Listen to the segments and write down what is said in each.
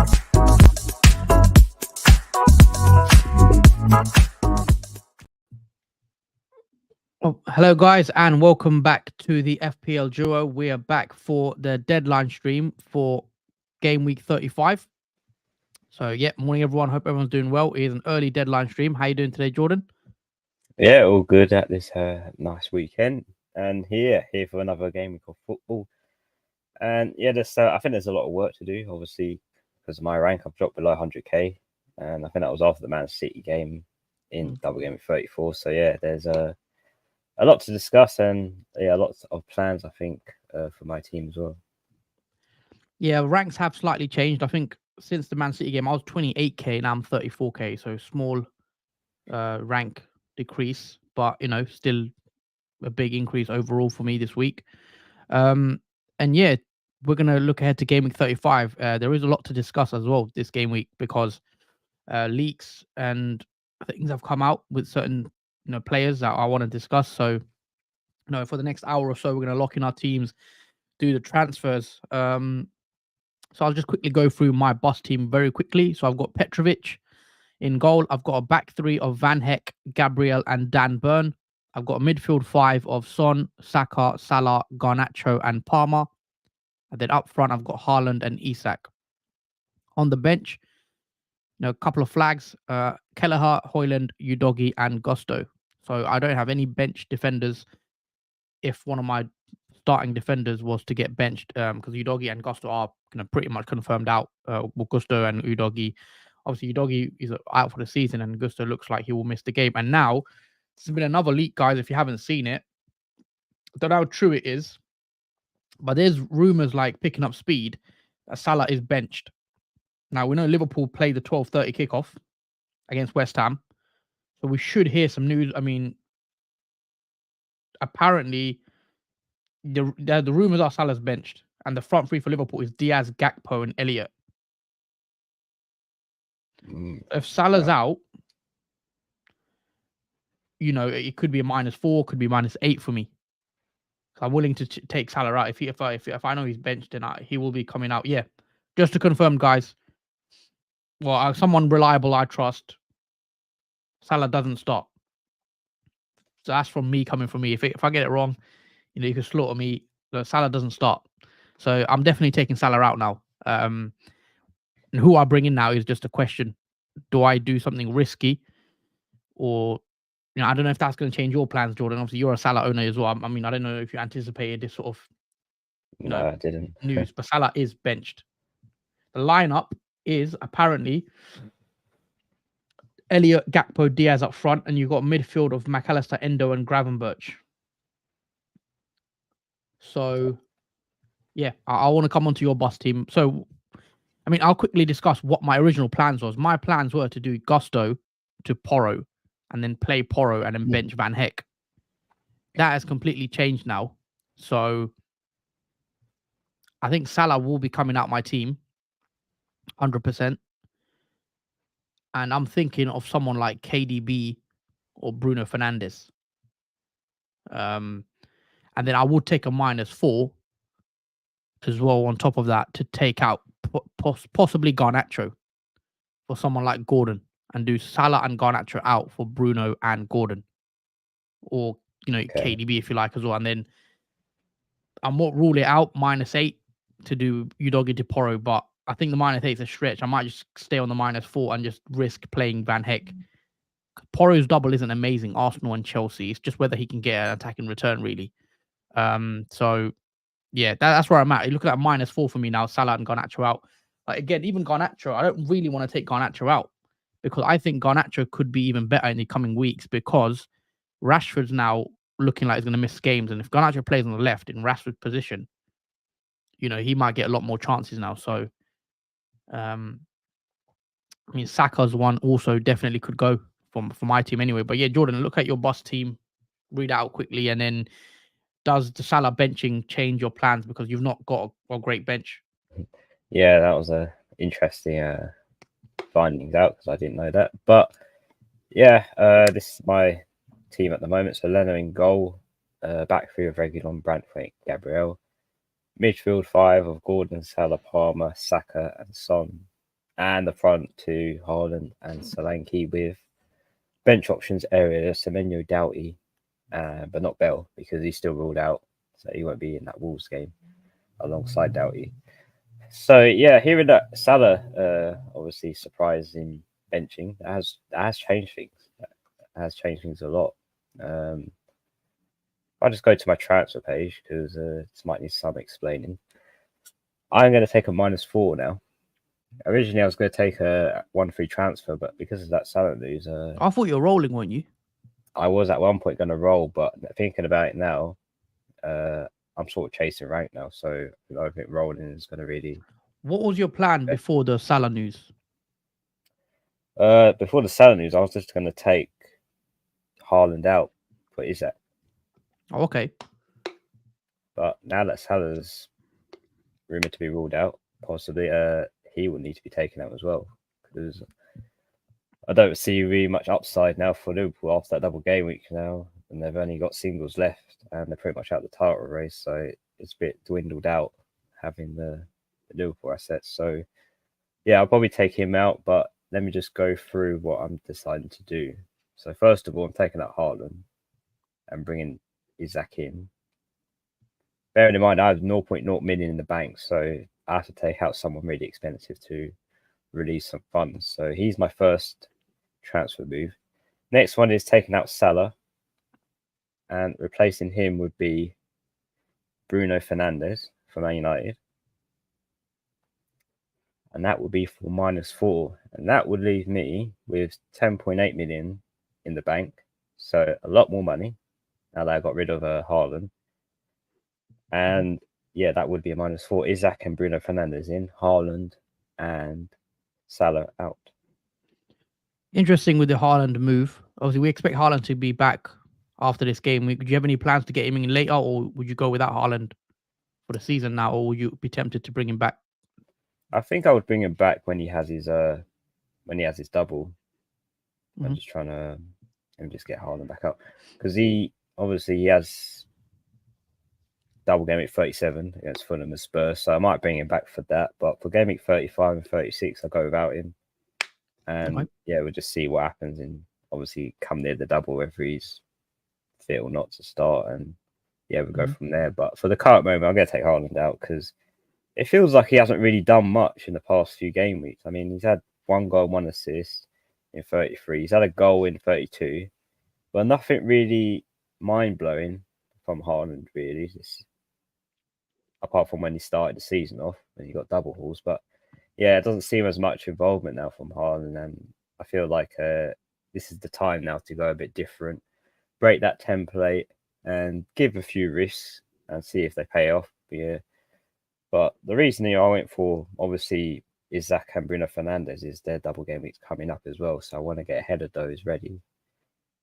Oh, hello, guys, and welcome back to the FPL Duo. We are back for the deadline stream for game week 35. So, yeah, morning, everyone. Hope everyone's doing well. It is an early deadline stream. How you doing today, Jordan? Yeah, all good at this nice weekend, and here for another game week of football. And yeah, I think there's a lot of work to do. Obviously, because of my rank, I've dropped below 100k, and I think that was after the Man City game in Double Gameweek 34. So yeah, there's a lot to discuss, and yeah, lots of plans I think for my team as well. Yeah, ranks have slightly changed. I think since the Man City game, I was 28k, now I'm 34k. So, small rank decrease, but, still a big increase overall for me this week. And yeah, we're going to look ahead to game week 35. There is a lot to discuss as well this game week because leaks and things have come out with certain players that I want to discuss. So, for the next hour or so, we're going to lock in our teams, do the transfers. So I'll just quickly go through my bus team very quickly. So I've got Petrovic in goal. I've got a back three of Van Heck, Gabriel, and Dan Burn. I've got a midfield five of Son, Saka, Salah, Garnacho, and Palmer. And then up front, I've got Haaland and Isak. On the bench, a couple of flags: Kelleher, Hoyland, Udogi, and Gusto. So I don't have any bench defenders. If one of my starting defenders was to get benched, because Udogi and Gusto are pretty much confirmed out. Gusto and Udogi. Obviously, Udogi is out for the season, and Gusto looks like he will miss the game. And now, there's been another leak, guys. If you haven't seen it, I don't know how true it is, but there's rumors like picking up speed that Salah is benched. Now, we know Liverpool played the 12:30 kickoff against West Ham, so we should hear some news. I mean, apparently, the rumors are Salah's benched, and the front three for Liverpool is Diaz, Gakpo, and Elliott. If Salah's out, it could be a -4, could be -8 for me. I'm willing to take Salah out. If I know he's benched, then he will be coming out. Yeah, just to confirm, guys. Well, someone reliable I trust. Salah doesn't start. So that's from me, coming from me. If I get it wrong, you can slaughter me. Salah doesn't start. So I'm definitely taking Salah out now. And who I bring in now is just a question. Do I do something risky? Or, I don't know if that's going to change your plans, Jordan. Obviously, you're a Salah owner as well. I mean, I don't know if you anticipated this sort of No, I didn't. news, but Salah is benched. The lineup is apparently Elliott, Gakpo, Diaz up front, and you've got a midfield of McAllister, Endo, and Gravenberch. So, yeah, I want to come onto your bus team. So, I mean, I'll quickly discuss what my original plans was. My plans were to do Gusto to Porro, and then play Porro, and then bench Van Heck. That has completely changed now. So, I think Salah will be coming out my team, 100%. And I'm thinking of someone like KDB or Bruno Fernandes. And then I would take a -4 as well on top of that to take out possibly Garnacho for someone like Gordon, and do Salah and Garnacho out for Bruno and Gordon, or KDB if you like as well. And then I won't rule it out -8 to do Udogi to Porro, but I think the -8 is a stretch. I might just stay on the -4 and just risk playing Van Heck. Porro's double isn't amazing, Arsenal and Chelsea. It's just whether he can get an attack in return, really. So yeah, that's where I'm at. You look at that -4 for me now. Salah and Garnacho out. Again, even Garnacho, I don't really want to take Garnacho out because I think Garnacho could be even better in the coming weeks, because Rashford's now looking like he's going to miss games, and if Garnacho plays on the left in Rashford's position, he might get a lot more chances now. So, I mean, Saka's one also definitely could go for my team anyway. But yeah, Jordan, look at your bus team, read out quickly, and then does the Salah benching change your plans because you've not got a great bench? Yeah, that was a interesting findings out because I didn't know that. But yeah, this is my team at the moment. So Leno in goal, back three of Reguilon, Branthwaite, Gabriel, midfield five of Gordon, Salah, Palmer, Saka, and Son. and the front to Haaland and Solanke with bench options area Semenyo Doughty, but not Bell because he's still ruled out, so he won't be in that Wolves game alongside Doughty. So yeah, hearing that Salah obviously surprising benching, that has changed things. That has changed things a lot. I'll just go to my transfer page because this might need some explaining. I'm going to take a -4 now. Originally, I was going to take a 1-3 transfer, but because of that Salah news, I thought you were rolling, weren't you? I was at one point going to roll, but thinking about it now, I'm sort of chasing rank now, so I don't think rolling is going to really. What was your plan before the Salah news? Before the Salah news, I was just going to take Haaland out for Isaac. Oh, okay. But now that Salah's rumored to be ruled out, possibly he will need to be taken out as well because I don't see really much upside now for Liverpool after that double game week now, and they've only got singles left, and they're pretty much out the title race, so it's a bit dwindled out having the Liverpool assets. So yeah, I'll probably take him out, but let me just go through what I'm deciding to do. So first of all, I'm taking out Haaland and bringing Isaac in. Bearing in mind, I have 0.0 million in the bank, so I have to take out someone really expensive to release some funds. So he's my first transfer move. Next one is taking out Salah, and replacing him would be Bruno Fernandes from Man United. And that would be for -4. And that would leave me with 10.8 million in the bank. So a lot more money now that I got rid of Haaland. And yeah, that would be a -4. Isaac and Bruno Fernandes in, Haaland and Salah out. Interesting with the Haaland move. Obviously, we expect Haaland to be back after this game. Do you have any plans to get him in later, or would you go without Haaland for the season now, or would you be tempted to bring him back? I think I would bring him back when he has his double. I'm just trying to let me just get Haaland back up because he has double game week 37 against Fulham and Spurs, so I might bring him back for that. But for game week 35 and 36, I'll go without him. And yeah, we'll just see what happens and obviously come near the double whether he's fit or not to start. And yeah, we'll go from there. But for the current moment, I'm going to take Haaland out because it feels like he hasn't really done much in the past few game weeks. I mean, he's had 1 goal, 1 assist in 33. He's had a goal in 32, but nothing really mind-blowing from Haaland, really. Apart from when he started the season off, when he got double hauls. But yeah, it doesn't seem as much involvement now from Haaland, and I feel like this is the time now to go a bit different, break that template, and give a few risks and see if they pay off. Yeah. But the reasoning I went for, obviously, Isaac and Bruno Fernandes is their double game weeks coming up as well. So I want to get ahead of those ready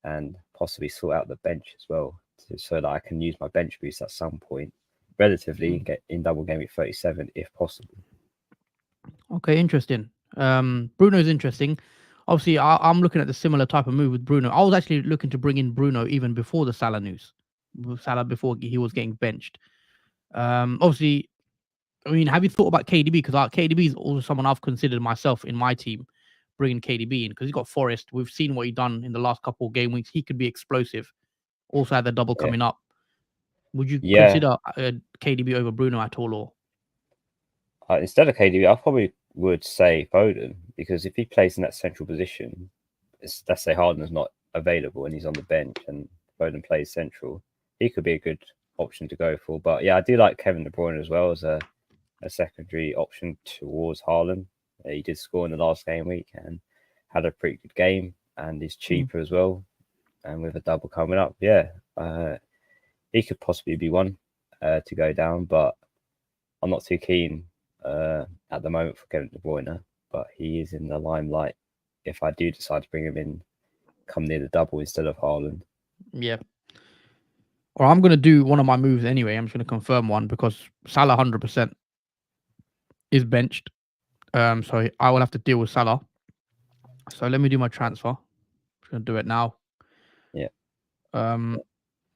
and possibly sort out the bench as well so that I can use my bench boost at some point relatively get in double game week 37 if possible. Okay, interesting. Bruno's interesting. Obviously, I'm looking at the similar type of move with Bruno. I was actually looking to bring in Bruno even before the Salah news. Salah before he was getting benched. Obviously, I mean, have you thought about KDB? Because KDB is also someone I've considered myself in my team, bringing KDB in because he's got Forest. We've seen what he's done in the last couple of game weeks. He could be explosive. Also, had the double coming up. Would you consider KDB over Bruno at all? Or instead of KDB, I probably would say Foden because if he plays in that central position, let's say Harden's not available and he's on the bench and Foden plays central, he could be a good option to go for. But yeah, I do like Kevin De Bruyne as well as a secondary option towards Haaland. He did score in the last game week and had a pretty good game, and he's cheaper as well. And with a double coming up, he could possibly be one to go down, but I'm not too keen at the moment for Kevin De Bruyne. But he is in the limelight if I do decide to bring him in, come near the double instead of Haaland. Yeah. Or I'm going to do one of my moves anyway. I'm just going to confirm one because Salah 100% is benched. So I will have to deal with Salah. So let me do my transfer. I'm just going to do it now. Yeah.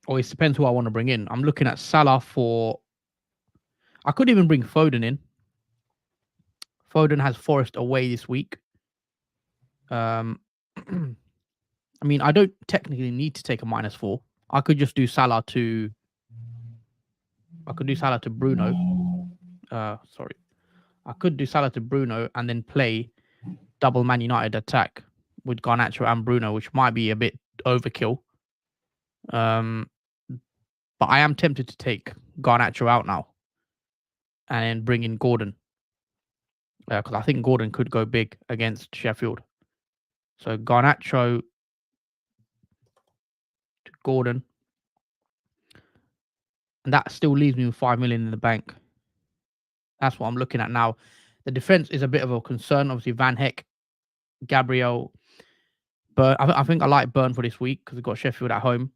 Or it depends who I want to bring in. I'm looking at Salah for... I could even bring Foden in Foden has Forest away this week. I mean, I don't technically need to take a -4. I could just do Salah to. I could do Salah to Bruno. Sorry, I could do Salah to Bruno and then play double Man United attack with Garnacho and Bruno, which might be a bit overkill. But I am tempted to take Garnacho out now and then bring in Gordon because I think Gordon could go big against Sheffield. So Garnacho to Gordon, and that still leaves me with 5 million in the bank. That's what I'm looking at now. The defense is a bit of a concern. Obviously, Van Heck, Gabriel, but I think I like Burn for this week because we've got Sheffield at home.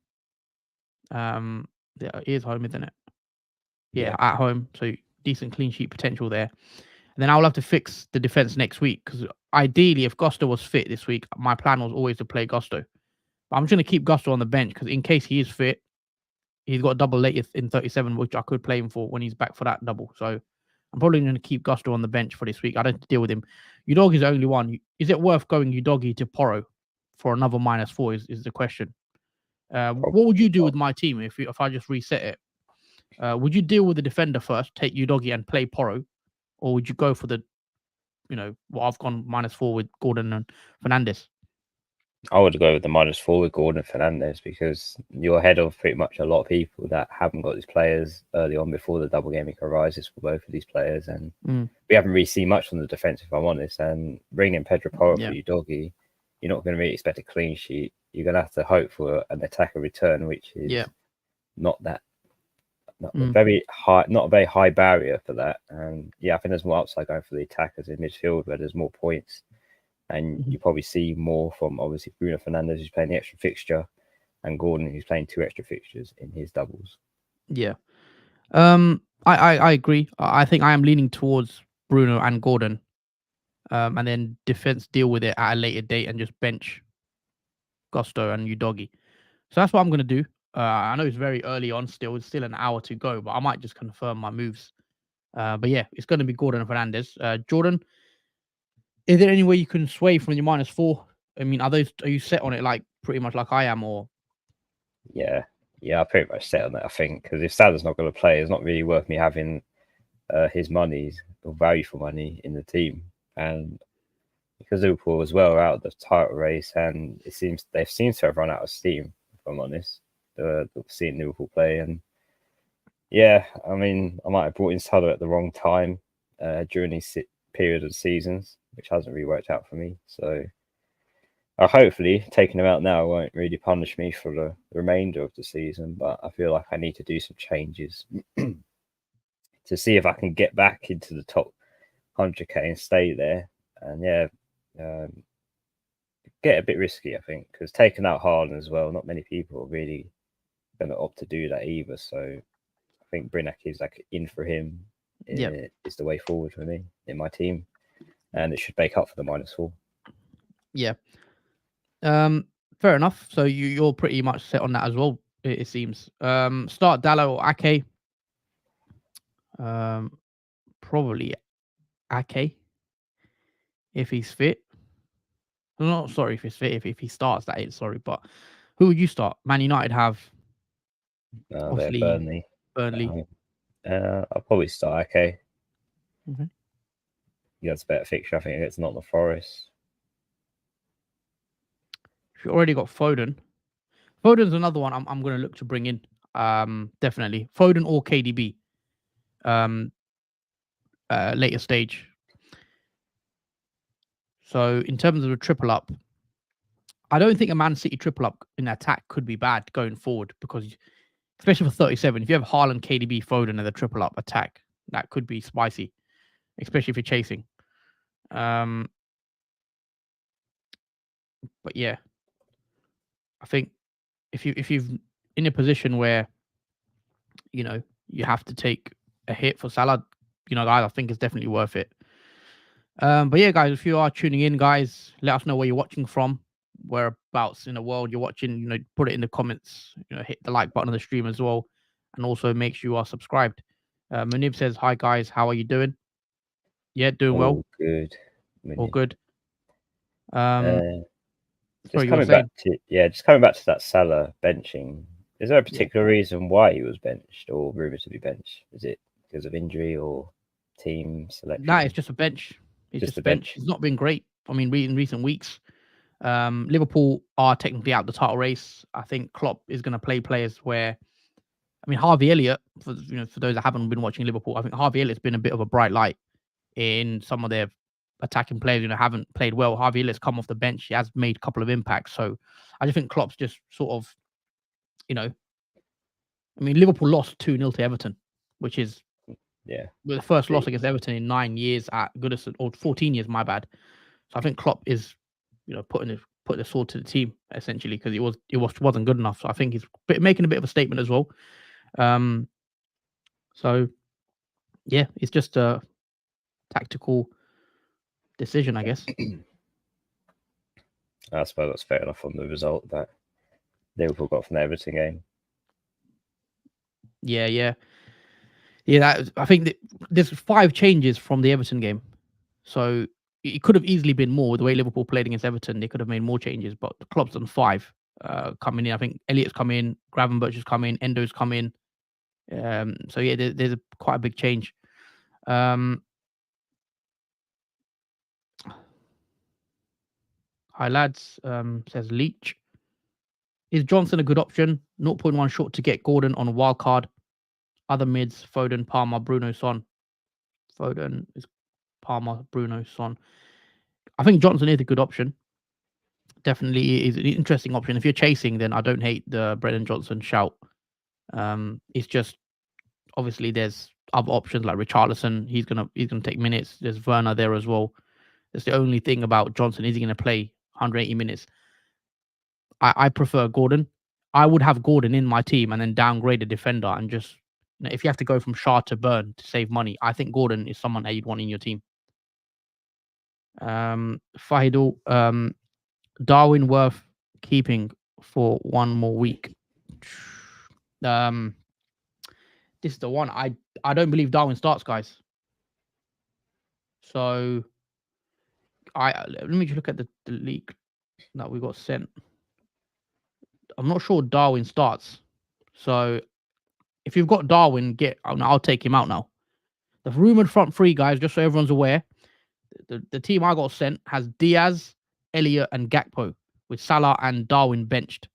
It is home, isn't it? Yeah, at home. So decent clean sheet potential there. And then I'll have to fix the defense next week because ideally, if Gusto was fit this week, my plan was always to play Gusto. But I'm just going to keep Gusto on the bench because in case he is fit, he's got a double latest in 37, which I could play him for when he's back for that double. So I'm probably going to keep Gusto on the bench for this week. I don't have to deal with him. Udogi is the only one. Is it worth going Udogi to Porro for another -4 is the question. What would you do with my team if I just reset it? Would you deal with the defender first, take Udogi and play Porro? Or would you go for the, what I've gone -4 with Gordon and Fernandes? I would go with the -4 with Gordon and Fernandes because you're ahead of pretty much a lot of people that haven't got these players early on before the double gaming arises for both of these players. And we haven't really seen much from the defence, if I'm honest. And bringing Pedro Porro for Udogi, you're not going to really expect a clean sheet. You're going to have to hope for an attacker return, which is not very high, not a very high barrier for that. And I think there's more upside going for the attackers in midfield where there's more points. And you probably see more from obviously Bruno Fernandes, who's playing the extra fixture, and Gordon, who's playing 2 extra fixtures in his doubles. Yeah. I agree. I think I am leaning towards Bruno and Gordon. And then defense deal with it at a later date and just bench Gusto and Udogi. So that's what I'm going to do. I know it's very early on still. It's still an hour to go, but I might just confirm my moves. But yeah, it's going to be Gordon and Fernandes. Jordan, is there any way you can sway from your -4? I mean, are you set on it like pretty much like I am, or? Yeah, I pretty much set on it. I think because if Salah's not going to play, it's not really worth me having his money or value for money in the team. And because Liverpool as well are out of the title race, and they've seemed to have run out of steam. If I'm honest, seeing Liverpool play, and I mean, I might have brought in Salah at the wrong time during these period of seasons, which hasn't really worked out for me. So hopefully taking him out now won't really punish me for the remainder of the season, but I feel like I need to do some changes to see if I can get back into the top 100k and stay there. And get a bit risky, I think, because taking out Haaland as well, not many people are really going to opt to do that either. So I think Brinak is like in for him. Is the way forward for me in my team, and it should make up for the -4. Yeah. Fair enough. So you're pretty much set on that as well, it seems. Start Dallo or Ake. Probably Ake if he's fit. No, sorry, if he's fit. If he starts, that is sorry. But who would you start? Man United have obviously Burnley. I'll probably start Ake. Mm-hmm. That's a better fixture, I think, against Nottingham Forest. You already got Foden. Foden's another one I'm going to look to bring in. Definitely Foden or KDB. Later stage. So in terms of a triple up, I don't think a Man City triple up in attack could be bad going forward because, especially for 37, if you have Haaland, KDB, Foden as a triple up attack, that could be spicy, especially if you're chasing. But yeah, I think if you've in a position where you have to take a hit for Salah, guys, I think it's definitely worth it. But yeah, guys, if you are tuning in, guys, let us know where you're watching from, whereabouts in the world you're watching. Put it in the comments. Hit the like button on the stream as well, and also make sure you are subscribed. Munib says, "Hi guys, how are you doing?" Yeah, doing well. All good. All Winning. good. Just Sorry, you were coming saying? back to that Salah benching. Is there a particular reason why he was benched or rumoured to be benched? Is it because of injury or team selection? Nah, it's just a bench. It's just a bench. It's not been great. I mean, in recent weeks, Liverpool are technically out the title race. I think Klopp is going to play players where, I mean, Harvey Elliott. For those that haven't been watching Liverpool, I think Harvey Elliott's been a bit of a bright light in some of their attacking players. Haven't played well. Harvey Elliott's come off the bench. He has made a couple of impacts. So I just think Klopp's just sort of, I mean, Liverpool lost 2-0 to Everton, which is the first loss against Everton in 9 years at Goodison, or 14 years, my bad. So I think Klopp is, putting the sword to the team essentially, because it wasn't good enough. So I think he's making a bit of a statement as well. So yeah, it's just a tactical decision, I guess. I suppose that's fair enough on the result that Liverpool got from the Everton game. Yeah. I think that there's 5 changes from the Everton game, so it could have easily been more. The way Liverpool played against Everton, they could have made more changes, but the Klopp's done 5 coming in. I think Elliott's come in, Gravenberch has come in, Endo's come in. So yeah, there's quite a big change. Hi lads, says Leach. Is Johnson a good option? 0.1 short to get Gordon on a wild card. Other mids: Foden, Palmer, Bruno, Son. Foden is Palmer, Bruno, Son. I think Johnson is a good option. Definitely is an interesting option. If you're chasing, then I don't hate the Brennan Johnson shout. It's just obviously there's other options like Richarlison. He's gonna take minutes. There's Werner there as well. That's the only thing about Johnson. Is he gonna play 180 minutes? I prefer Gordon. I would have Gordon in my team and then downgrade a defender and just, if you have to go from Shah to Burn to save money, I think Gordon is someone that you'd want in your team. Fahidul, Darwin worth keeping for one more week. This is the one. I don't believe Darwin starts, guys. So let me just look at the leak that we got sent. I'm not sure Darwin starts. So if you've got Darwin, I'll take him out now. The rumored front three, guys, just so everyone's aware, the team I got sent has Diaz, Elliott, and Gakpo, with Salah and Darwin benched.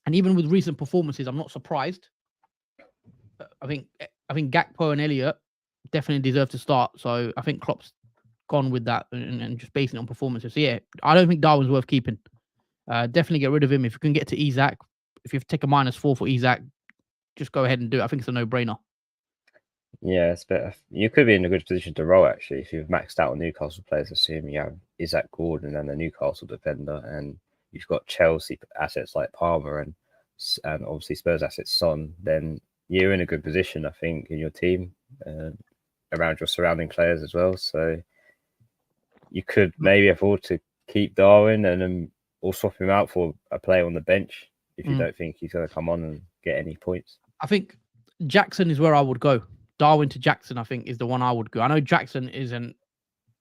And even with recent performances, I'm not surprised. I think Gakpo and Elliott definitely deserve to start. So I think Klopp's gone with that and just basing it on performances. So yeah, I don't think Darwin's worth keeping. Definitely get rid of him. If you can get to Isak, if you take a -4 for Isak, just go ahead and do it. I think it's a no-brainer. Yeah, it's better. You could be in a good position to roll actually if you've maxed out on Newcastle players. Assuming you have Isak, Gordon, and the Newcastle defender, and you've got Chelsea assets like Palmer and obviously Spurs assets Son. Then you're in a good position, I think, in your team around your surrounding players as well. So you could maybe afford to keep Darwin and or swap him out for a player on the bench if you don't think he's going to come on and get any points. I think Jackson is where I would go. Darwin to Jackson, I think, is the one I would go. I know Jackson isn't,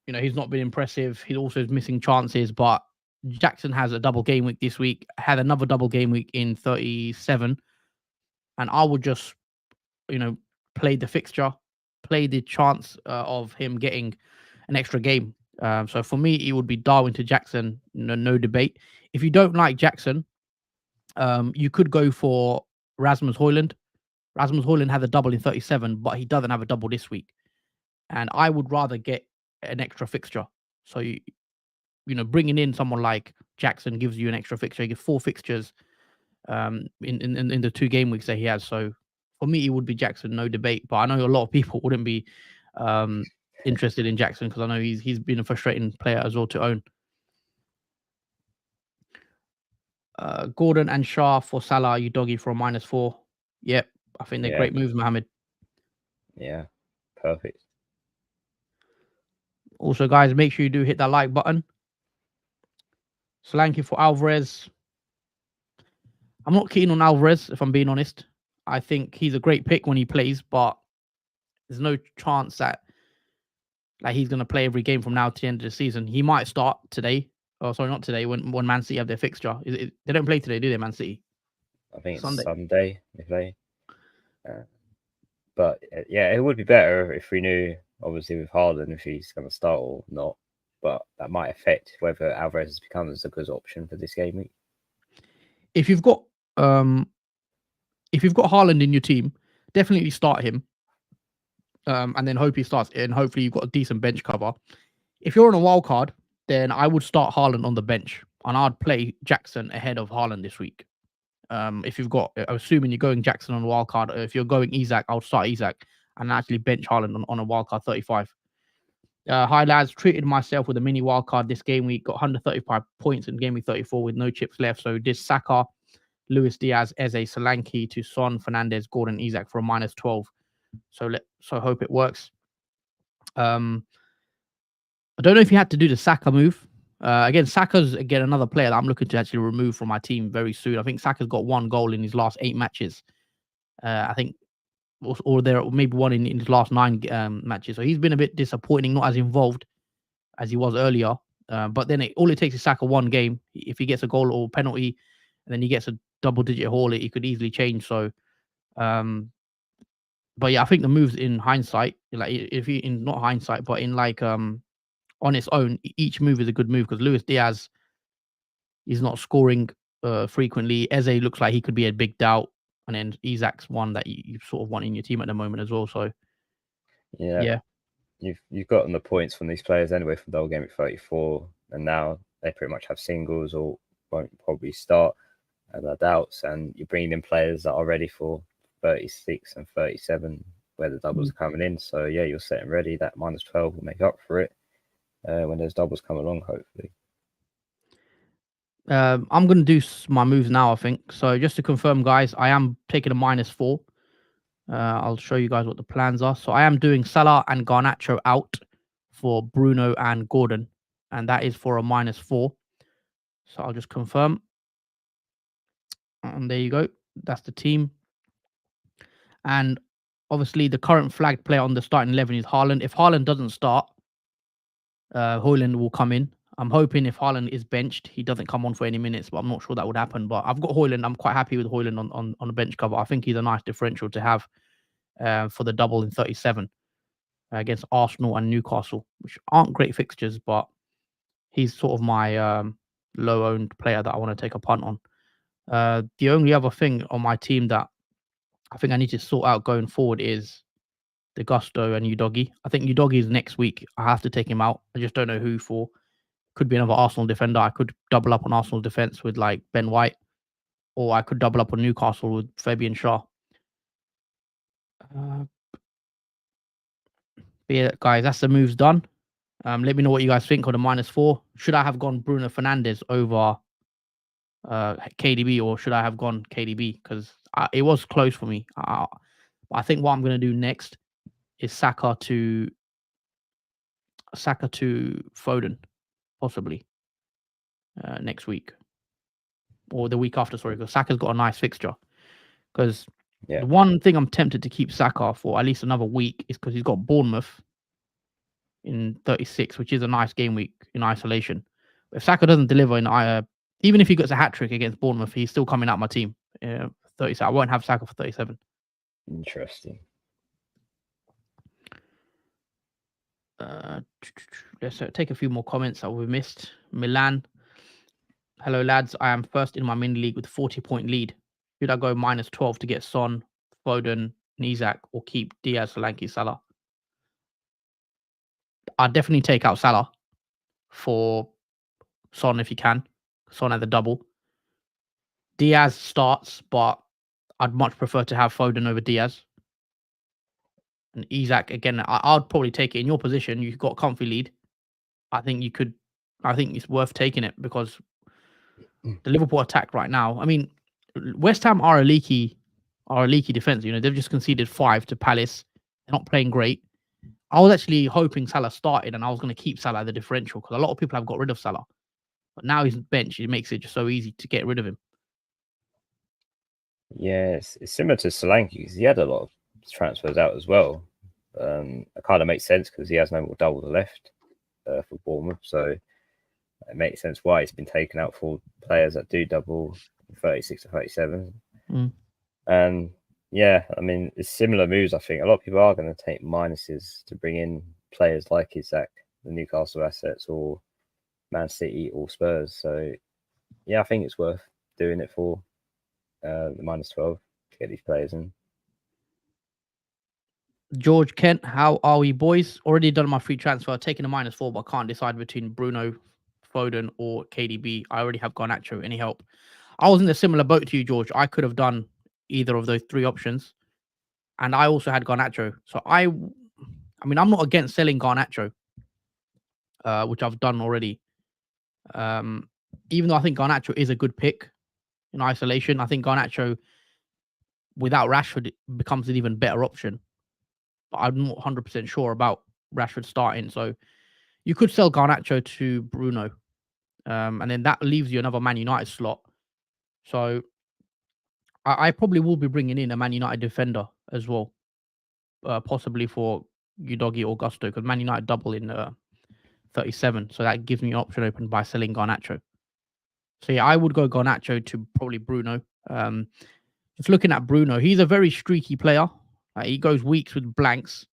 he's not been impressive. He also is missing chances, but Jackson has a double game week this week, had another double game week in 37. And I would just, play the fixture, play the chance of him getting an extra game. So for me, it would be Darwin to Jackson, no debate. If you don't like Jackson, you could go for Rasmus Højlund. Rasmus Højlund had a double in 37, but he doesn't have a double this week. And I would rather get an extra fixture. So, bringing in someone like Jackson gives you an extra fixture. You get 4 fixtures in the 2 game weeks that he has. So for me, it would be Jackson, no debate. But I know a lot of people wouldn't be interested in Jackson because I know he's been a frustrating player as well to own. Gordon and Shah for Salah, you doggy for a -4. Yep, I think they're great moves, Mohammed. Yeah, perfect. Also, guys, make sure you do hit that like button. Solanke for Alvarez. I'm not keen on Alvarez, if I'm being honest. I think he's a great pick when he plays, but there's no chance that like he's going to play every game from now to the end of the season. He might start today. Oh, sorry, not today. When Man City have their fixture, they don't play today, do they? Man City. I think Sunday. it's Sunday they play. But yeah, it would be better if we knew, obviously, with Haaland, if he's going to start or not. But that might affect whether Alvarez becomes a good option for this game week. If you've got Haaland in your team, definitely start him. And then hope he starts, and hopefully you've got a decent bench cover. If you're on a wild card, then I would start Haaland on the bench, and I'd play Jackson ahead of Haaland this week. If you've got, assuming you're going Jackson on a wild card, if you're going Isak, I'll start Isak and actually bench Haaland on a wild card 35. Hi lads, treated myself with a mini wild card this game week, got 135 points in game week 34 with no chips left. So did Saka, Luis Diaz, Eze, Solanke to Son, Fernandez, Gordon, Isak for a -12. So hope it works. I don't know if you had to do the Saka move. Again, Saka's another player that I'm looking to actually remove from my team very soon. I think Saka's got 1 goal in his last 8 matches. I think, or there maybe 1 in his last 9 matches. So he's been a bit disappointing, not as involved as he was earlier. But then all it takes is Saka 1 game. If he gets a goal or penalty, and then he gets a double-digit haul, it could easily change. So, but yeah, I think the moves in hindsight, like if he in not hindsight, but in like on its own, each move is a good move because Luis Diaz is not scoring frequently. Eze looks like he could be a big doubt, and then Isak's one that you sort of want in your team at the moment as well. So yeah. You've gotten the points from these players anyway from Double Gameweek 34, and now they pretty much have singles or won't probably start, and their doubts, and you're bringing in players that are ready for 36 and 37 where the doubles are coming in. So yeah, you're setting ready. That -12 will make up for it when those doubles come along, hopefully. I'm going to do my moves now, I think. So just to confirm, guys, I am taking a -4. I'll show you guys what the plans are. So I am doing Salah and Garnacho out for Bruno and Gordon, and that is for a -4. So I'll just confirm. And there you go. That's the team. And obviously the current flagged player on the starting 11 is Haaland. If Haaland doesn't start, Højlund will come in. I'm hoping if Haaland is benched, he doesn't come on for any minutes, but I'm not sure that would happen. But I've got Højlund. I'm quite happy with Højlund on the bench cover. I think he's a nice differential to have for the double in 37 against Arsenal and Newcastle, which aren't great fixtures, but he's sort of my low-owned player that I want to take a punt on. The only other thing on my team that I think I need to sort out going forward is the Gusto and Udogi. I think Udogi is next week. I have to take him out. I just don't know who for. Could be another Arsenal defender. I could double up on Arsenal defense with like Ben White, or I could double up on Newcastle with Fabian Shaw. But yeah, guys, that's the moves done. Let me know what you guys think on the -4. Should I have gone Bruno Fernandes over KDB, or should I have gone KDB? Because it was close for me. I think what I'm going to do next is Saka to Foden, possibly next week or the week after. Sorry, because Saka's got a nice fixture. Because the one thing I'm tempted to keep Saka for at least another week is because he's got Bournemouth in 36, which is a nice game week in isolation. But if Saka doesn't deliver in even if he gets a hat trick against Bournemouth, he's still coming out my team. 37. I won't have Saka for 37. Interesting. Let's take a few more comments that we missed. Milan. Hello, lads. I am first in my mini league with 40-point lead. Should I go -12 to get Son, Foden, Isak, or keep Diaz, Solanke, Salah? I'd definitely take out Salah for Son if you can. Son at the double. Diaz starts, but I'd much prefer to have Foden over Diaz. And Isak, again, I'd probably take it in your position. You've got a comfy lead. I think it's worth taking it because the Liverpool attack right now, I mean, West Ham are a leaky defense. You know, they've just conceded 5 to Palace. They're not playing great. I was actually hoping Salah started, and I was going to keep Salah at the differential because a lot of people have got rid of Salah. But now he's bench. It makes it just so easy to get rid of him. Yeah, it's similar to Solanke because he had a lot of transfers out as well. It kind of makes sense because he has no more double the left for Bournemouth, so it makes sense why it's been taken out for players that do double 36 to 37. And yeah, I mean, it's similar moves. I think a lot of people are going to take minuses to bring in players like Isaac, the Newcastle assets, or Man City or Spurs. So yeah, I think it's worth doing it for the -12 to get these players in. George Kent, how are we, boys? Already done my free transfer, taking a -4, but can't decide between Bruno, Foden, or KDB. I already have Garnacho. Any help? I was in a similar boat to you, George. I could have done either of those three options, and I also had Garnacho. So I mean, I'm not against selling Garnacho, which I've done already. Even though I think Garnacho is a good pick in isolation, I think Garnacho without Rashford becomes an even better option. But I'm not 100% sure about Rashford starting. So you could sell Garnacho to Bruno, and then that leaves you another Man United slot. So I probably will be bringing in a Man United defender as well, possibly for Udogie or Gusto, because Man United double in 37. So that gives me an option open by selling Garnacho. So yeah, I would go Garnacho to probably Bruno. Just looking at Bruno, he's a very streaky player. He goes weeks with blanks,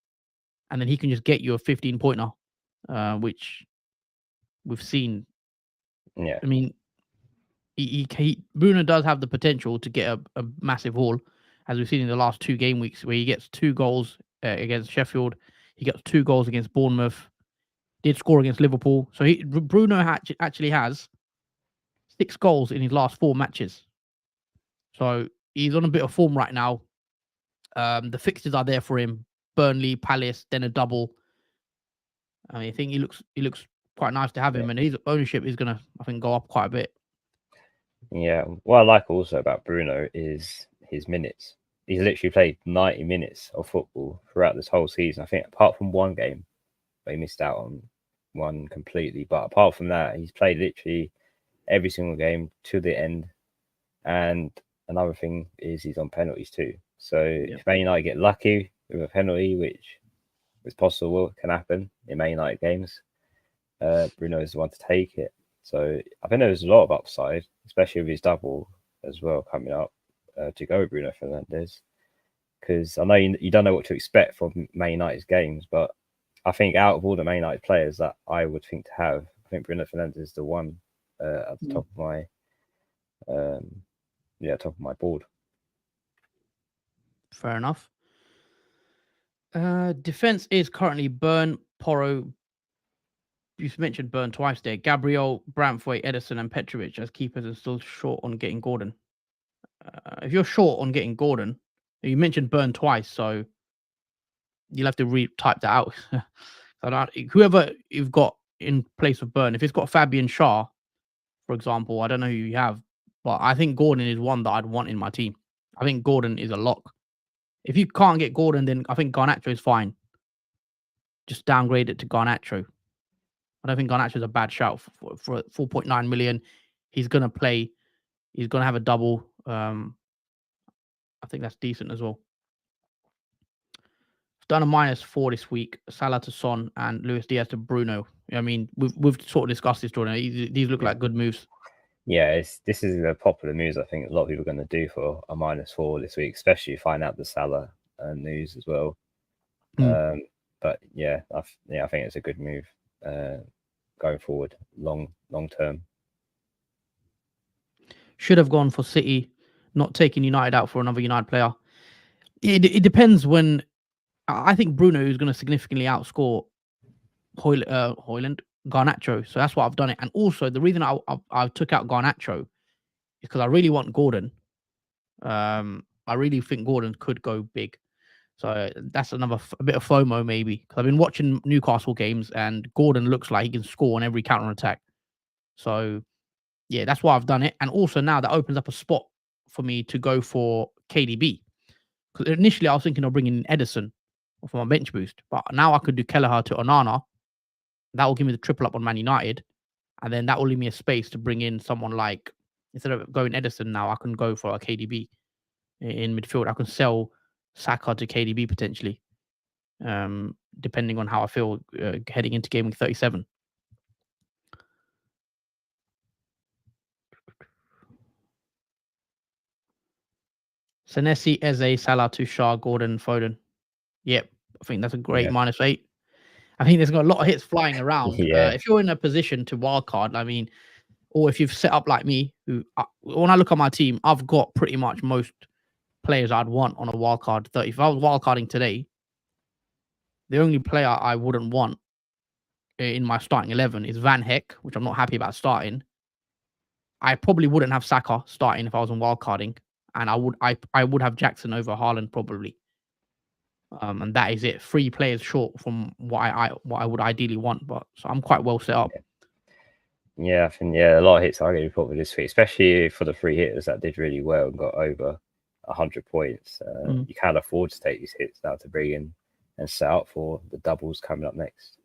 and then he can just get you a 15-pointer, which we've seen. Yeah, I mean, Bruno does have the potential to get a massive haul, as we've seen in the last 2 game weeks, where he gets 2 goals against Sheffield. He got 2 goals against Bournemouth. Did score against Liverpool. So Bruno actually has 6 goals in his last 4 matches. So he's on a bit of form right now. The fixtures are there for him: Burnley, Palace, then a double. I mean, I think he looks quite nice to have him, and his ownership is gonna, I think, go up quite a bit. Yeah, what I like also about Bruno is his minutes. He's literally played 90 minutes of football throughout this whole season. I think apart from one game, he missed out on one completely. But apart from that, he's played literally every single game to the end. And another thing is he's on penalties too. So if Man United get lucky with a penalty, which is possible, can happen in Man United games, Bruno is the one to take it. So I think there's a lot of upside, especially with his double as well coming up, to go with Bruno Fernandes. Because I know you don't know what to expect from Man United's games, but I think out of all the Man United players that I would think to have, I think Bruno Fernandes is the one at the top of my top of my board. Fair enough. Defense is currently Burn, Porro. You mentioned Burn twice there. Gabriel, Branthwaite, Edison, and Petrovic as keepers are still short on getting Gordon. If you're short on getting Gordon, you mentioned Burn twice, so you'll have to type that out. So whoever you've got in place of Burn, if it's got Fabian Schär, for example, I don't know who you have, but I think Gordon is one that I'd want in my team. I think Gordon is a lock. If you can't get Gordon, then I think Garnacho is fine. Just downgrade it to Garnacho. I don't think Garnacho is a bad shout for 4.9 million. He's gonna play. He's gonna have a double. I think that's decent as well. I've done a -4 this week. Salah to Son and Luis Diaz to Bruno. I mean, we've sort of discussed this, Jordan. These look like good moves. Yeah, this is the popular moves I think a lot of people are going to do for a -4 this week, especially if you find out the Salah news as well. But yeah, I think it's a good move going forward, long term. Should have gone for City, not taking United out for another United player. It depends when. I think Bruno is going to significantly outscore Højlund, Garnacho. So that's why I've done it. And also the reason I took out Garnacho is because I really want Gordon. I really think Gordon could go big. So that's a bit of FOMO maybe, because I've been watching Newcastle games and Gordon looks like he can score on every counter attack. So yeah, that's why I've done it. And also now that opens up a spot for me to go for KDB. Because initially I was thinking of bringing in Edison for my bench boost, but now I could do Kelleher to Onana. That will give me the triple up on Man United, and then that will leave me a space to bring in someone like, instead of going Edison now, I can go for a KDB in midfield. I can sell Saka to KDB potentially. depending on how I feel heading into game week 37. Senesi, Eze, Salah, Tuchel, Gordon, Foden. Yep, I think that's a great -8. I think there's got a lot of hits flying around. If you're in a position to wildcard, I mean, or if you've set up like me, who when I look at my team, I've got pretty much most players I'd want on a wildcard 30. If I was wildcarding today, the only player I wouldn't want in my starting 11 is Van Heck, which I'm not happy about starting. I probably wouldn't have Saka starting if I was on wildcarding, and I would have Jackson over Haaland probably. And that is it. 3 players short from what I would ideally want, but so I'm quite well set up. Yeah, I think a lot of hits are going to be put with this week, especially for the 3 hitters that did really well and got over 100 points. You can't afford to take these hits now to bring in and set up for the doubles coming up next.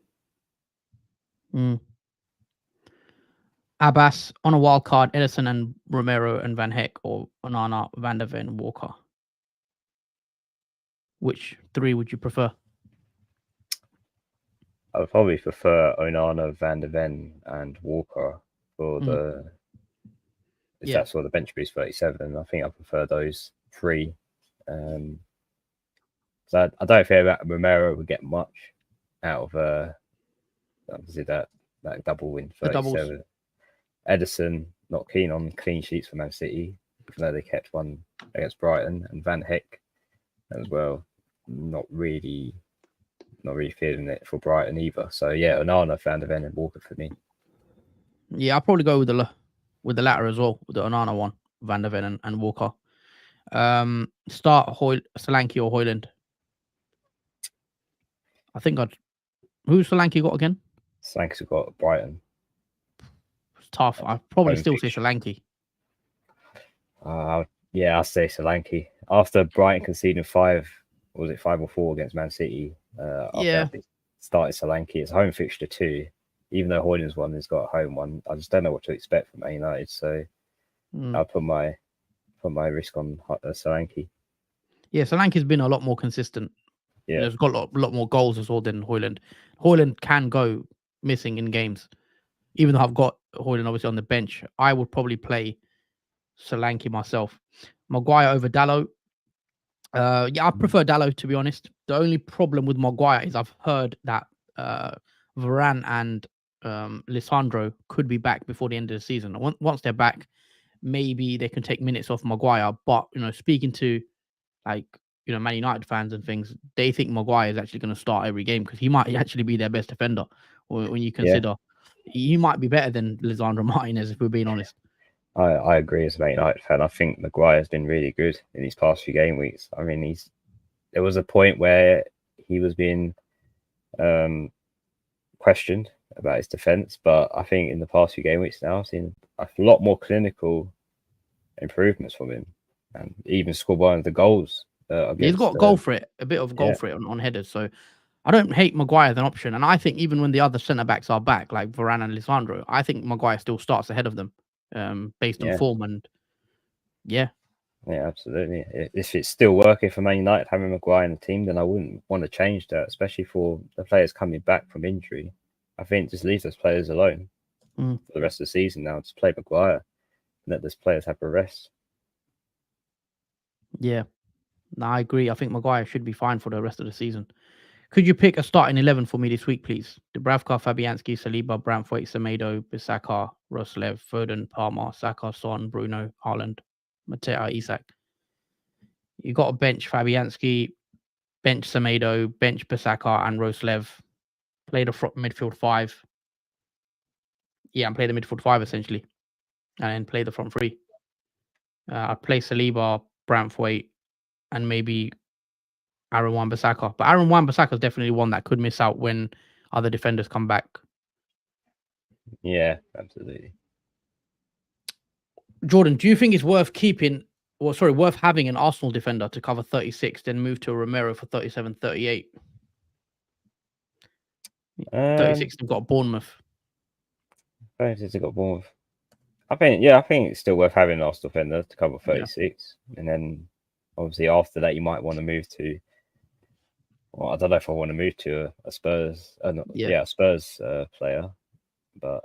Abbas on a wild card, Edison and Romero and Van Heck, or Onana, Van der Ven, Walker. Which 3 would you prefer? I would probably prefer Onana, Van der Ven, and Walker for the. That's for the bench boost 37. I think I prefer those 3. So I don't feel that Romero would get much out of obviously that double win 37. Edison not keen on clean sheets for Man City, even though they kept one against Brighton, and Van Heck as well. Not really feeling it for Brighton either. So Onana, Van der Ven, and Walker for me. Yeah, I'll probably go with the latter as well, with the Onana one, Van der Ven and Walker. Start Solanke or Højlund. I think who's Solanke got again? Solanke's got Brighton. It's tough. I'd probably still say Solanke. I'll say Solanke. After Brighton conceding 5 or 4 against Man City? Started Solanke. It's a home fixture too. Even though Højlund's one has got a home one, I just don't know what to expect from Man United. So I'll put my risk on Solanke. Yeah, Solanke's been a lot more consistent. Yeah, he's got a lot more goals as well than Højlund. Højlund can go missing in games. Even though I've got Højlund obviously on the bench, I would probably play Solanke myself. Maguire over Dalot. I prefer Dalot, to be honest. The only problem with Maguire is I've heard that Varane and Lisandro could be back before the end of the season. Once they're back, maybe they can take minutes off Maguire. But speaking to Man United fans and things, they think Maguire is actually going to start every game because he might actually be their best defender. When you consider he might be better than Lisandro Martinez, if we're being honest. I agree as a Man United fan. I think Maguire has been really good in these past few game weeks. I mean, there was a point where he was being questioned about his defense, but I think in the past few game weeks now, I've seen a lot more clinical improvements from him, and even scored one of the goals. He's got goal for it, a bit of goal for it on headers. So I don't hate Maguire as an option, and I think even when the other centre backs are back, like Varane and Lisandro, I think Maguire still starts ahead of them. Based on form and absolutely. If it's still working for Man United having Maguire in the team, then I wouldn't want to change that, especially for the players coming back from injury. I think just leave those players alone for the rest of the season now. Just play Maguire and let those players have a rest. Yeah, no, I agree. I think Maguire should be fine for the rest of the season. Could you pick a starting 11 for me this week, please? Dubravka, Fabianski, Saliba, Branthwaite, Semedo, Bissaka, Roslev, Foden, Palmer, Saka, Son, Bruno, Haaland, Mateta, Isak. You got a bench Fabianski, bench Semedo, bench Bissaka and Roslev. Play the midfield 5. Yeah, and play the midfield 5 essentially. And then play the front 3. I'd play Saliba, Branthwaite, and maybe Aaron Wan-Bissaka. But Aaron Wan-Bissaka is definitely one that could miss out when other defenders come back. Yeah, absolutely. Jordan, do you think it's worth worth having an Arsenal defender to cover 36, then move to a Romero for 37, 38? 36, they've got Bournemouth. 36, they've got Bournemouth. I think it's still worth having an Arsenal defender to cover 36. And then obviously after that, you might want to move to Well, I don't know if I want to move to a Spurs, Yeah. a Spurs player, but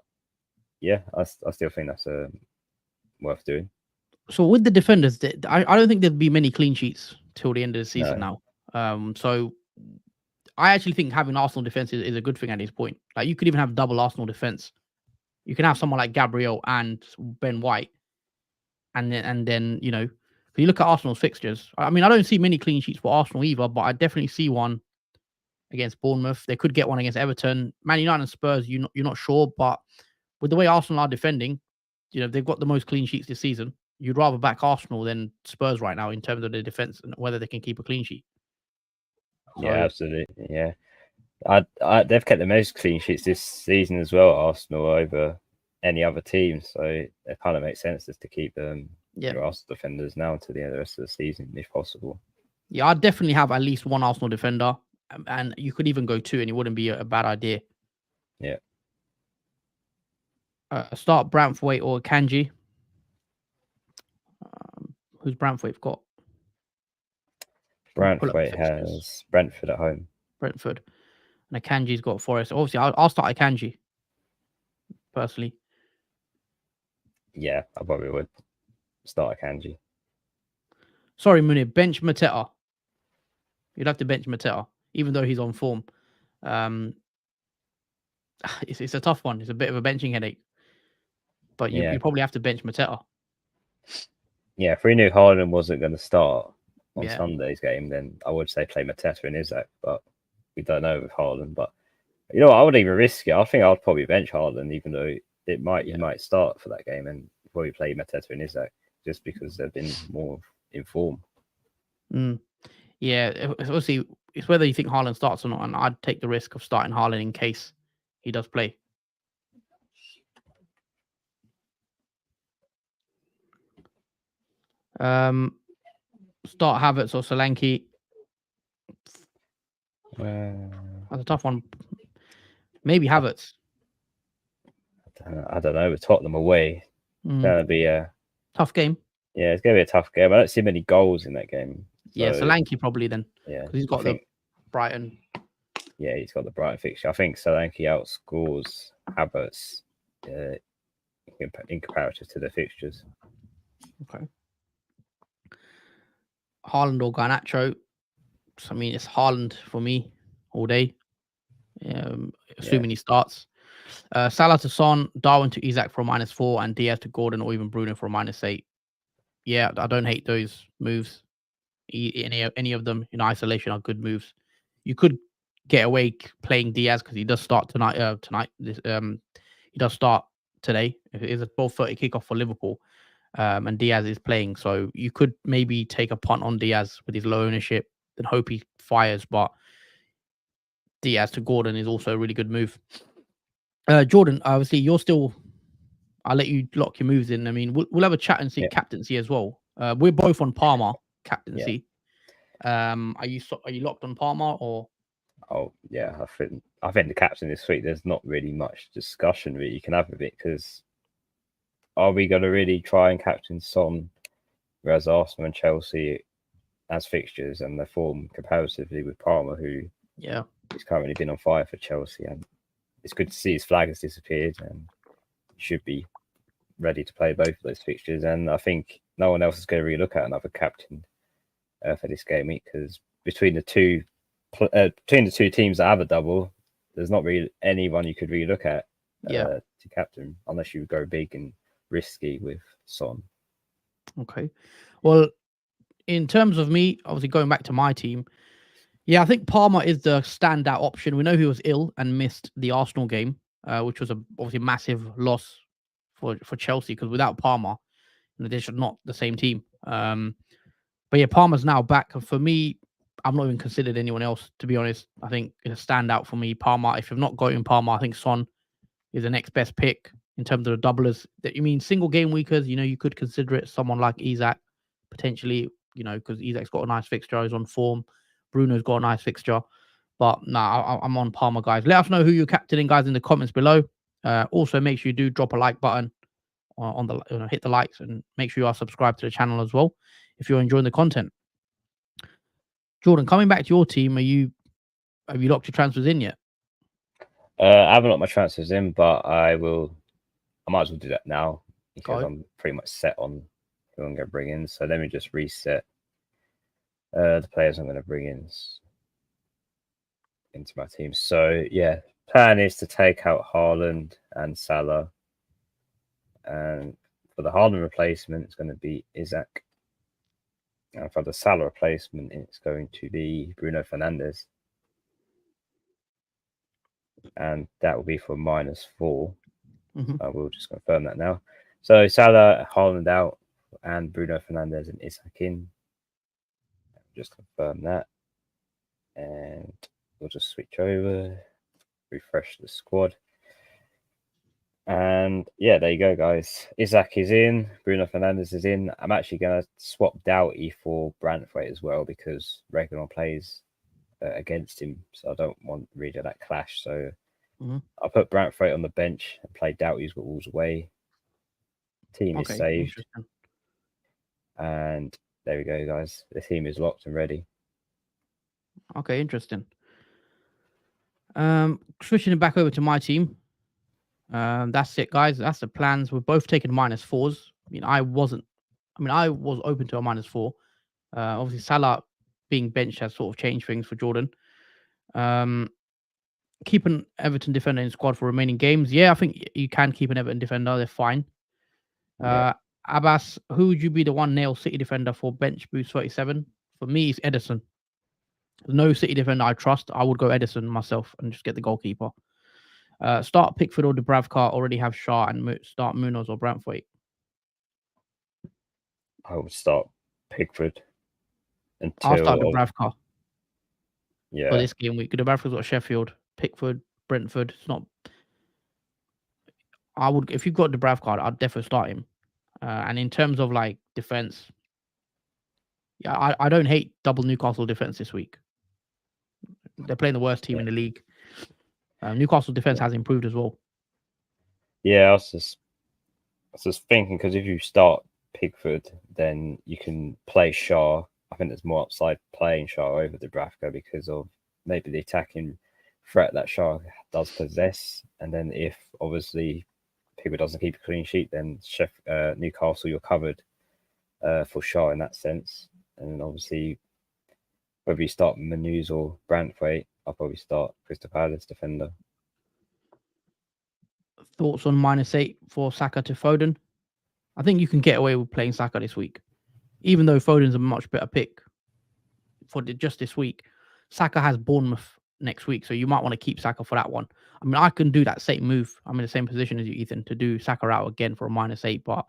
yeah, I still think that's worth doing. So with the defenders, I don't think there'd be many clean sheets till the end of the season No, now. So I actually think having Arsenal defense is a good thing at this point. Like you could even have double Arsenal defense. You can have someone like Gabriel and Ben White, and then if you look at Arsenal's fixtures, I mean, I don't see many clean sheets for Arsenal either, but I definitely see one against Bournemouth. They could get one against Everton, Man United, and Spurs. You're not sure, but with the way Arsenal are defending, they've got the most clean sheets this season. You'd rather back Arsenal than Spurs right now in terms of their defense and whether they can keep a clean sheet. yeah, So absolutely, yeah. They've kept the most clean sheets this season as well, Arsenal, over any other team. So it kind of makes sense just to keep yeah, your Arsenal defenders now to the rest of the season, if possible. yeah, I'd definitely have at least one Arsenal defender, and you could even go two, and it wouldn't be a bad idea. Yeah. Start Brantwaite or Kanji. Who's Brantwaite got? Pull up the Brantford fixtures. has Brentford at home. Brentford. And Akanji's got Forest. Obviously, I'll start Akanji, personally. Yeah, I probably would start a Kanji. Sorry, Munir, bench Mateta. You'd have to bench Mateta, even though he's on form. It's a tough one. It's a bit of a benching headache. But you probably have to bench Mateta. Yeah, if we knew Haaland wasn't going to start on Yeah. Sunday's game, then I would say play Mateta and Isak, but we don't know with Haaland. But you know what, I wouldn't even risk it. I think I'd probably bench Haaland, even though he might start for that game, and probably play Mateta and Isak just because they've been more in form. Yeah, obviously, it's whether you think Haaland starts or not, and I'd take the risk of starting Haaland in case he does play. Start Havertz or Solanke. That's a tough one. Maybe Havertz. I don't know. With Tottenham away, it's going to be a tough game. Yeah, it's going to be a tough game. I don't see many goals in that game. Yeah, Solanke probably then. Yeah, because he's got the Brighton. Yeah, he's got the Brighton fixture. I think Solanke outscores Havertz in comparative to the fixtures. Okay. Haaland or Garnacho. I mean, it's Haaland for me all day. Assuming he starts. Salah to Son, Darwin to Isak for a -4, and Diaz to Gordon or even Bruno for a -8. Yeah, I don't hate those moves. Any of them in isolation are good moves. You could get away playing Diaz because he does start tonight. He does start today. It is a 12:30 kickoff for Liverpool, and Diaz is playing. So you could maybe take a punt on Diaz with his low ownership and hope he fires. But Diaz to Gordon is also a really good move. Jordan, obviously you're still. I'll let you lock your moves in. I mean, we'll have a chat and see captaincy as well. We're both on Palmer captaincy. Yeah. Are you locked on Palmer or? Oh yeah, I think the captain this week. There's not really much discussion that you can have with it because are we going to really try and captain Son, whereas Arsenal and Chelsea as fixtures and the form comparatively with Palmer, who has currently been on fire for Chelsea, and it's good to see his flag has disappeared and should be ready to play both of those fixtures. And I think no one else is going to really look at another captain for this game week because between the two teams that have a double, there's not really anyone you could really look at to captain unless you go big and risky with Son. Okay. Well, in terms of me, obviously going back to my team, I think Palmer is the standout option. We know he was ill and missed the Arsenal game, which was obviously a massive loss for Chelsea because without Palmer, they're just not the same team. But yeah, Palmer's now back. And for me, I'm not even considered anyone else, to be honest. I think it's a standout for me. Palmer, if you've not got in Palmer, I think Son is the next best pick in terms of the doublers. That you mean single game weekers, you could consider it someone like Isak, potentially, because Isak's got a nice fixture, he's on form. Bruno's got a nice fixture. But I'm on Palmer, guys. Let us know who you're captaining, guys, in the comments below. Also, make sure you do drop a like button on the hit the likes and make sure you are subscribed to the channel as well if you're enjoying the content. Jordan, coming back to your team, are you Have you locked your transfers in yet? I haven't locked my transfers in, but I will. I might as well do that now because Go. I'm pretty much set on who I'm going to bring in. So let me just reset the players I'm going to bring in into my team. So yeah, plan is to take out Haaland and Salah, and for the Haaland replacement, it's going to be Isaac, and for the Salah replacement, it's going to be Bruno Fernandes, and that will be for -4. Mm-hmm. I will just confirm that now. So Salah, Haaland out, and Bruno Fernandes and Isaac in. Just confirm that, and we'll just switch over, refresh the squad. And yeah, there you go, guys. Isaac is in, Bruno Fernandes is in. I'm actually going to swap Doughty for Brantford as well because Regulon plays against him, so I don't want really that clash. So I'll put Brantford on the bench and play Doughty, who's got Wolves away. Team is saved. And there we go, guys. The team is locked and ready. Okay, interesting. Switching it back over to my team. That's it, guys. That's the plans. We're both taking -4s. I was open to a -4. Obviously, Salah being benched has sort of changed things for Jordan. Keep an Everton defender in squad for remaining games. Yeah, I think you can keep an Everton defender. They're fine. Abbas, who would you be the one nail City defender for bench boost 37? For me, it's Edison. There's no City defender I trust. I would go Edison myself and just get the goalkeeper. Start Pickford or Dubravka. Already have Shaw and start Munoz or Brantford. I would start Pickford until I'll start Dubravka. Yeah. For this game week. Dubravka's got Sheffield, Pickford, Brentford. It's not. I would, if you've got Dubravka, I'd definitely start him. And in terms of like defense, yeah, I don't hate double Newcastle defense this week. They're playing the worst team in the league. Newcastle defense has improved as well. Yeah, I was just thinking because if you start Pickford, then you can play Shaw. I think there's more upside playing Shaw over Dubravka because of maybe the attacking threat that Shaw does possess. And then if obviously Pickford doesn't keep a clean sheet, then Newcastle, you're covered for Shaw in that sense. And obviously, whether you start Manus or Brantford, I'll probably start Crystal Palace defender. Thoughts on -8 for Saka to Foden? I think you can get away with playing Saka this week, even though Foden's a much better pick for just this week. Saka has Bournemouth next week, so you might want to keep Saka for that one. I mean, I can do that same move. I'm in the same position as you, Ethan, to do Saka out again for a -8, but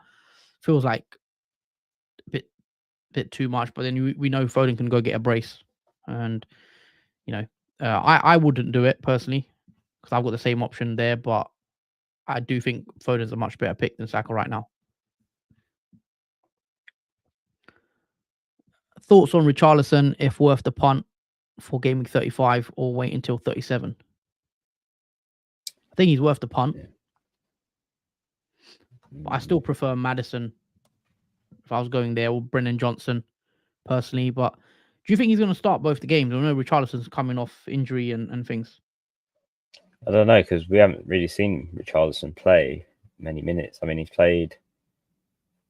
feels like a bit too much. But then we know Foden can go get a brace, and I wouldn't do it personally because I've got the same option there, but I do think Foden's a much better pick than Saka right now. Thoughts on Richarlison, if worth the punt for game week 35 or wait until 37? I think he's worth the punt. Yeah. But I still prefer Maddison if I was going there, or Brennan Johnson personally. But do you think he's going to start both the games? I know Richarlison's coming off injury and things. I don't know because we haven't really seen Richarlison play many minutes. I mean, he's played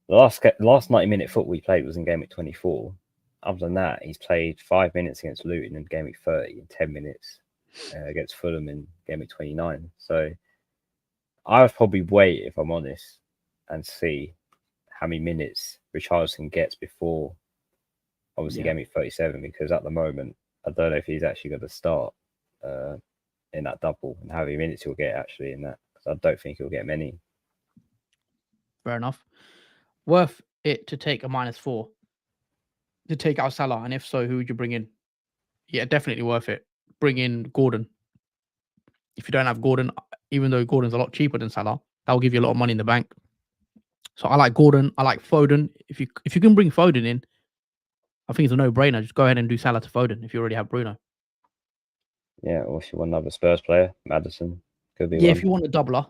the last 90-minute football he played was in game week 24. Other than that, he's played 5 minutes against Luton in game week 30 and 10 minutes against Fulham in game week 29. So I would probably wait, if I'm honest, and see how many minutes Richarlison gets before obviously game week 37, because at the moment I don't know if he's actually going to start in that double and how many minutes he'll get actually in that, because I don't think he'll get many. Fair enough. Worth it to take a -4 to take out Salah, and if so, who would you bring in? Yeah, definitely worth it. Bring in Gordon. If you don't have Gordon, even though Gordon's a lot cheaper than Salah, that will give you a lot of money in the bank. So I like Gordon. I like Foden. If you can bring Foden in, I think it's a no-brainer. Just go ahead and do Salah to Foden if you already have Bruno. Yeah, or if you want another Spurs player, Maddison could be Yeah, one. if you want a doubler.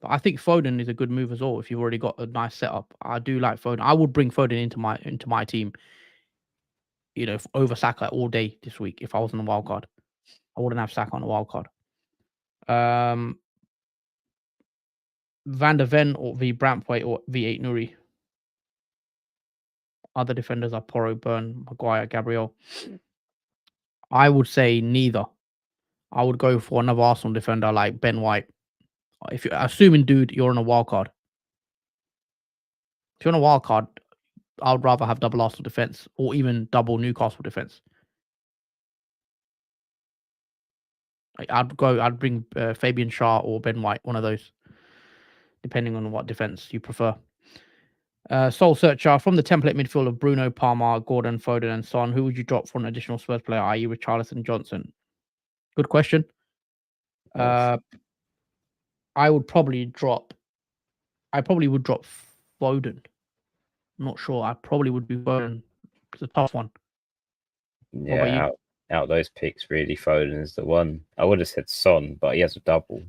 But I think Foden is a good move as well if you've already got a nice setup. I do like Foden. I would bring Foden into my team. over Saka all day this week. If I was on a wild card, I wouldn't have Saka on a wild card. Van der Ven or V Brampway or V8 Nuri. Other defenders are Porro, Burn, Maguire, Gabriel. I would say neither. I would go for another Arsenal defender like Ben White. If you're assuming, dude, you're on a wild card. If you're on a wild card, I would rather have double Arsenal defense or even double Newcastle defense. I'd bring Fabian Schär or Ben White, one of those, depending on what defense you prefer. Soul Searcher, from the template midfield of Bruno, Palmer, Gordon, Foden, and Son, who would you drop for an additional Spurs player, i.e. Richarlison, Johnson? Good question. I would probably drop. I probably would drop Foden. I'm not sure. I probably would do Foden. It's a tough one. Yeah, out those picks, really, Foden is the one. I would have said Son, but he has a double,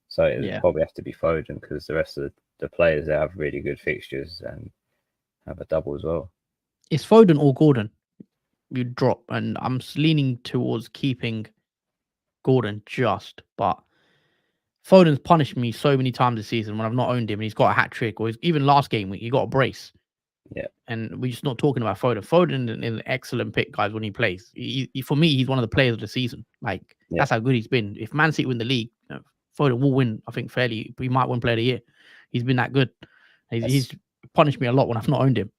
so it would probably have to be Foden because the rest of the players there have really good fixtures and have a double as well. It's Foden or Gordon you drop, and I'm leaning towards keeping Gordon but Foden's punished me so many times this season when I've not owned him and he's got a hat trick, or even last game week he got a brace. Yeah, and we're just not talking about Foden. Foden is an excellent pick, guys, when he plays. For me, he's one of the players of the season. That's how good he's been. If Man City win the league, Foden will win, I think, fairly. He might win Player of the Year. He's been that good. He's punished me a lot when I've not owned him.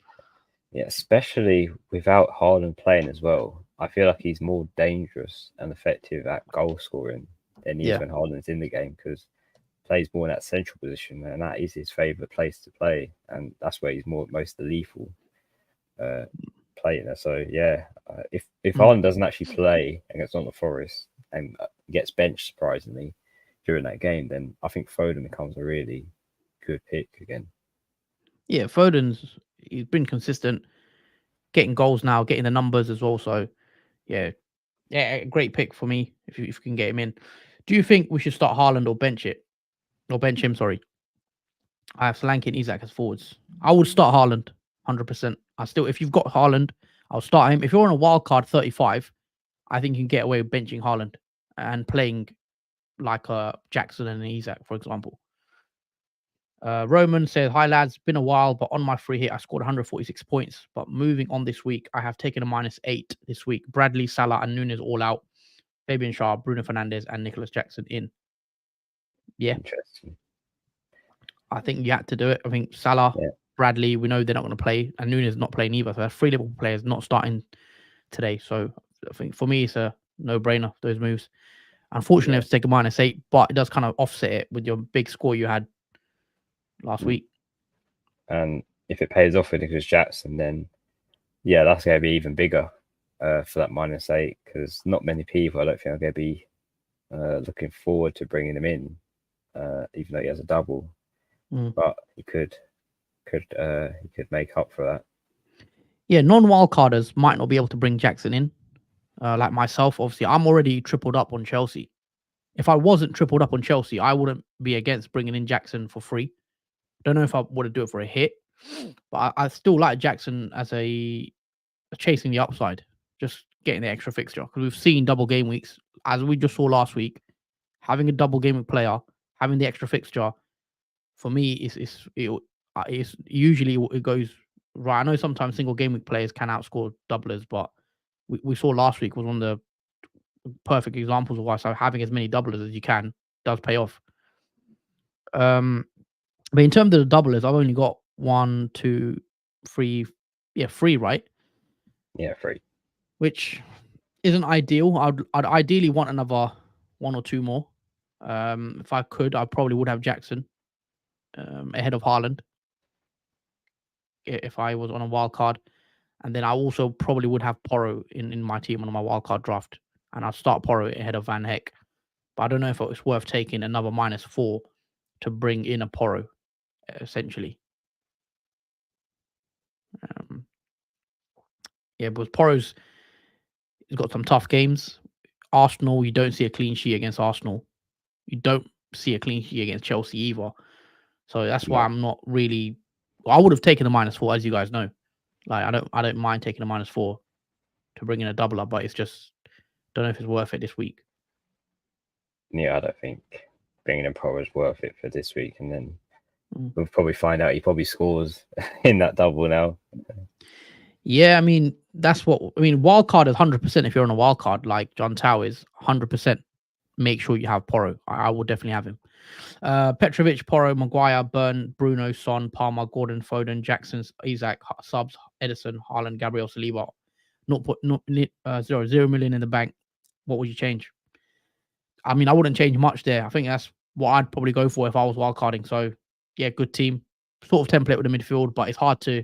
Yeah, especially without Haaland playing as well. I feel like he's more dangerous and effective at goal scoring than he is when Haaland's in the game, because plays more in that central position, and that is his favourite place to play, and that's where he's most lethal playing there. So if Haaland doesn't actually play against Nottingham Forest and gets benched surprisingly during that game, then I think Foden becomes a really good pick again. Yeah, he's been consistent, getting goals now, getting the numbers as well. So great pick for me if you can get him in. Do you think we should start Haaland or bench him? Sorry. I have Solanke and Isak as forwards. I would start Haaland, 100%. If you've got Haaland, I'll start him. If you're on a wild card 35, I think you can get away with benching Haaland and playing like Jackson and Isak, for example. Roman says, hi lads, been a while, but on my free hit, I scored 146 points. But moving on this week, I have taken a -8 this week. Bradley, Salah, and Nunes all out. Fabian Schär, Bruno Fernandes, and Nicholas Jackson in. Yeah. Interesting. I think you had to do it. I think Salah, Bradley, we know they're not going to play, and Nunes not playing either. So that's 3 Liverpool players not starting today. So I think for me, it's a no-brainer, those moves. Unfortunately, I have to take a -8, but it does kind of offset it with your big score you had last week. And if it pays off with Nicholas Jackson, then that's going to be even bigger for that -8, because not many people, I don't think, are going to be looking forward to bringing him in, even though he has a double. But he could make up for that. Yeah, non-wildcarders might not be able to bring Jackson in. Like myself, obviously, I'm already tripled up on Chelsea. If I wasn't tripled up on Chelsea, I wouldn't be against bringing in Jackson for free. Don't know if I would do it for a hit, but I still like Jackson as a chasing the upside, just getting the extra fixture. Because we've seen double game weeks, as we just saw last week, having a double game week player, having the extra fixture, for me, it's usually it goes right. I know sometimes single game week players can outscore doublers, but we saw last week was one of the perfect examples of why. So having as many doublers as you can does pay off. But in terms of the doublers, I've only got 1, 2, 3. Yeah, 3, right? Yeah, 3. Which isn't ideal. I'd ideally want another 1 or 2 more. If I could, I probably would have Jackson ahead of Haaland if I was on a wild card. And then I also probably would have Porro in my team on my wild card draft. And I'd start Porro ahead of Van Heck. But I don't know if it was worth taking another -4 to bring in a Porro, essentially. Because Porro's got some tough games. Arsenal, you don't see a clean sheet against Arsenal. You don't see a clean sheet against Chelsea either. So that's why I'm not really. I would have taken a -4, as you guys know. Like I don't mind taking a -4. to bring in a doubler, but it's just don't know if it's worth it this week. Yeah, I don't think bringing in Poro is worth it for this week, and then Mm. we'll probably find out he probably scores in that double now. Yeah, I mean that's what I mean. Wild card is 100%. If you're on a wild card like John Tower is 100%, make sure you have Poro. I will definitely have him. Petrovic, Poro, Maguire, Burn, Bruno, Son, Palmer, Gordon, Foden, Jackson, Isaac, Subs, Edison, Haaland, Gabriel, Saliba. Not 0 million in the bank. What would you change? I mean, I wouldn't change much there. I think that's what I'd probably go for if I was wildcarding. So, yeah, good team. Sort of template with the midfield, but it's hard to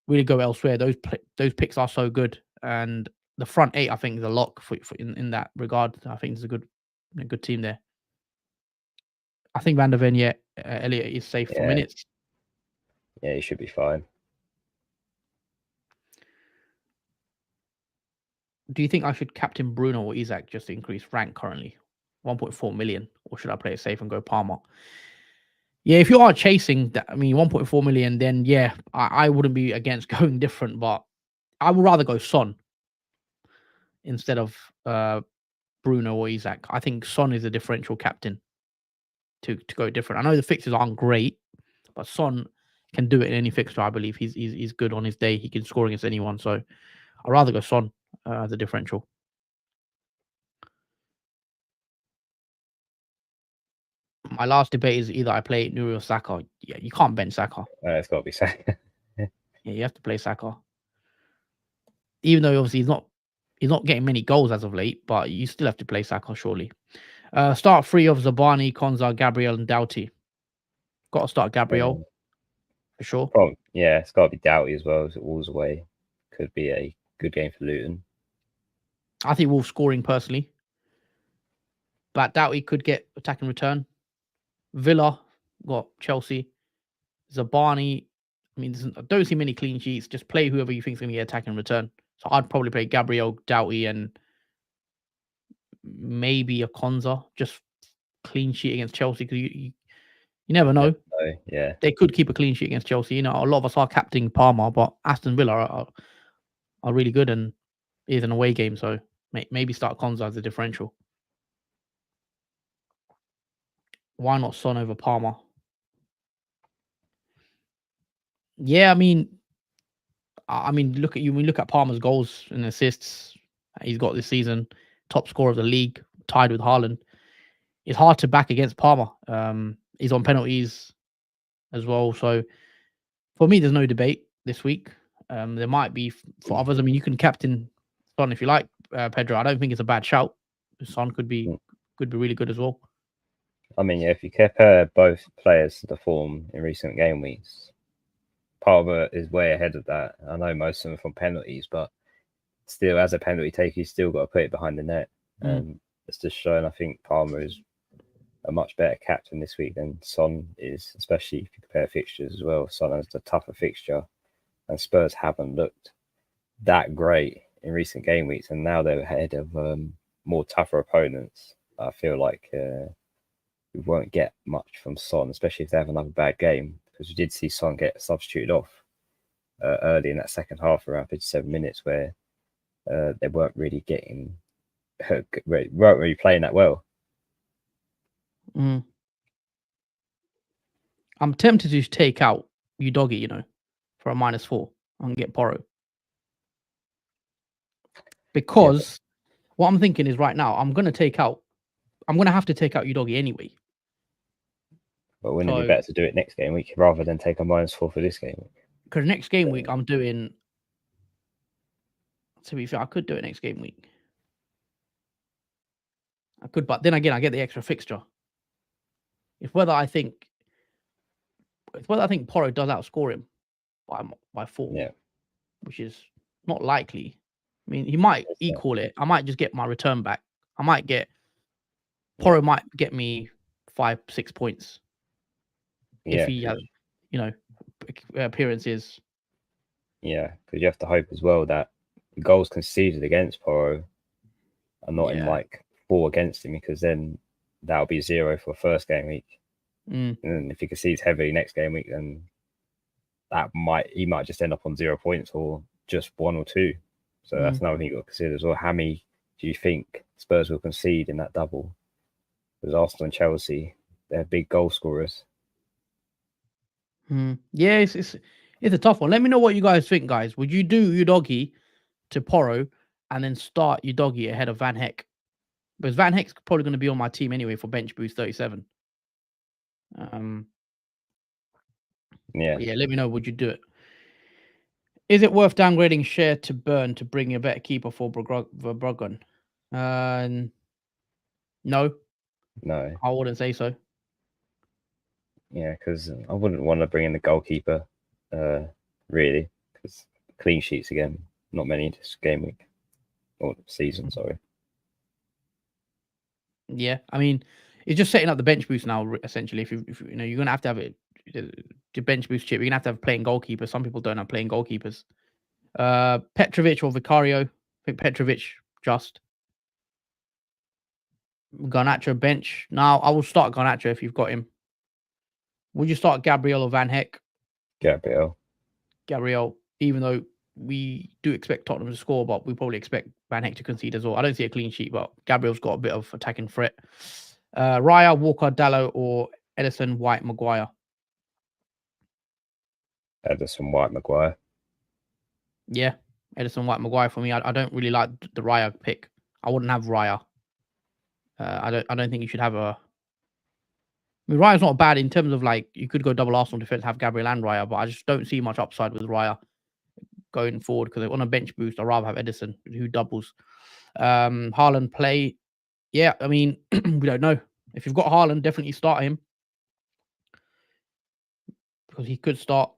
really go elsewhere. Those picks are so good, and the front eight I think is a lock for in that regard. I think it's a good team there. I think Van der Ven, Elliot is safe for minutes. Yeah, he should be fine. Do you think I should captain Bruno or Isaac just to increase rank currently? 1.4 million, or should I play it safe and go Palmer? Yeah, if you are chasing that, I mean, 1.4 million, then yeah, I wouldn't be against going different, but I would rather go Son instead of Bruno or Isaac. I think Son is a differential captain to go different. I know the fixtures aren't great, but Son can do it in any fixture. I believe he's good on his day. He can score against anyone. So I'd rather go Son as a differential. My last debate is either I play Nuri or Saka. Yeah, you can't bench Saka. It's got to be Saka. Yeah, you have to play Saka. Even though obviously he's not getting many goals as of late, but you still have to play Saka surely. Start three of Zabani, Konza, Gabriel, and Doughty. Got to start Gabriel for sure. Yeah, it's got to be Doughty as well. As it walls away, could be a good game for Luton. I think Wolves scoring personally, but Doughty could get attacking return. Villa got Chelsea. Zabani. I mean, I don't see many clean sheets. Just play whoever you think is going to get attacking return. So I'd probably play Gabriel, Doughty, and maybe a Konza. Just clean sheet against Chelsea because you never know. Yeah, they could keep a clean sheet against Chelsea. You know, a lot of us are captaining Palmer, but Aston Villa are really good and it is an away game. So maybe start Konza as a differential. Why not Son over Palmer? Yeah, I mean, look at Palmer's goals and assists he's got this season, top scorer of the league, tied with Haaland. It's hard to back against Palmer. He's on penalties as well. So for me, there's no debate this week. There might be for others. I mean, you can captain Son if you like, Pedro. I don't think it's a bad shout. Son could be really good as well. I mean, yeah, if you compare both players to the form in recent game weeks, Palmer is way ahead of that. I know most of them are from penalties, but still, as a penalty taker, you still got to put it behind the net. It's just showing, I think Palmer is a much better captain this week than Son is, especially if you compare fixtures as well. Son has a tougher fixture, and Spurs haven't looked that great in recent game weeks, and now they're ahead of more tougher opponents. I feel like we won't get much from Son, especially if they have another bad game, because we did see Son get substituted off early in that second half, around 57 minutes, where they weren't really playing that well. I'm tempted to take out Udogie, for a -4 and get Poro. Because what I'm thinking is right now, I'm going to have to take out Udogie anyway. But wouldn't it be better to do it next game week rather than take a -4 for this game week? Because next game week, I'm doing... To be fair, I could do it next game week. I could, but then again, I get the extra fixture. It's whether I think Poro does outscore him by 4, which is not likely. I mean, he might equal it. I might just get my return back. Poro might get me 5-6 points if he has, appearances. Yeah, because you have to hope as well that the goals conceded against Poro are not in like 4 against him, because then that'll be 0 for first game week. And then if he concedes heavily next game week, then he might just end up on 0 points or just 1 or 2. So that's another thing you've got to consider as well. How many do you think Spurs will concede in that double? Because Arsenal and Chelsea, they're big goal scorers. Yeah, it's a tough one. Let me know what you guys think, guys. Would you do Udogie to Porro and then start Udogie ahead of Van Heck? Because Van Heck's probably going to be on my team anyway for bench boost 37. Yeah. Yeah, let me know. Would you do it? Is it worth downgrading Share to Burn to bring a better keeper for Verbruggen? No, I wouldn't say so. Yeah, because I wouldn't want to bring in the goalkeeper, really, because clean sheets again, not many this game week or season. Sorry. Yeah, I mean, it's just setting up the bench boost now. Essentially, if you know you're gonna have to have it, the bench boost chip. You're gonna have to have playing goalkeepers. Some people don't have playing goalkeepers. Petrovic or Vicario. I think Petrovic just. Garnacho bench. Now I will start Garnacho if you've got him. Would you start Gabriel or Van Heck? Gabriel, even though we do expect Tottenham to score, but we probably expect Van Heck to concede as well. I don't see a clean sheet, but Gabriel's got a bit of attacking threat. Raya, Walker, Dallo, or Edison, White, Maguire? Edison, White, Maguire. Yeah, Edison, White, Maguire for me. I don't really like the Raya pick. I wouldn't have Raya. I don't think you should have a. I mean, Raya's not bad in terms of like you could go double Arsenal defense, have Gabriel and Raya, but I just don't see much upside with Raya going forward because on a bench boost, I'd rather have Edison who doubles. Haaland play. Yeah, I mean, we don't know. If you've got Haaland, definitely start him because he could start.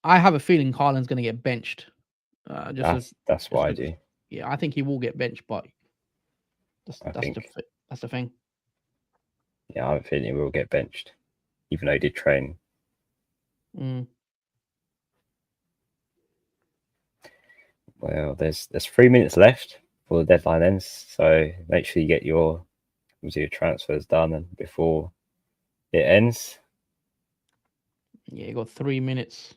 I have a feeling Haaland's going to get benched. That's what I do. Yeah, I think he will get benched, but that's the thing. Yeah, I have a feeling he will get benched, even though he did train. Well, there's 3 minutes left before the deadline ends, so make sure you get your transfers done and before it ends. Yeah, you got 3 minutes.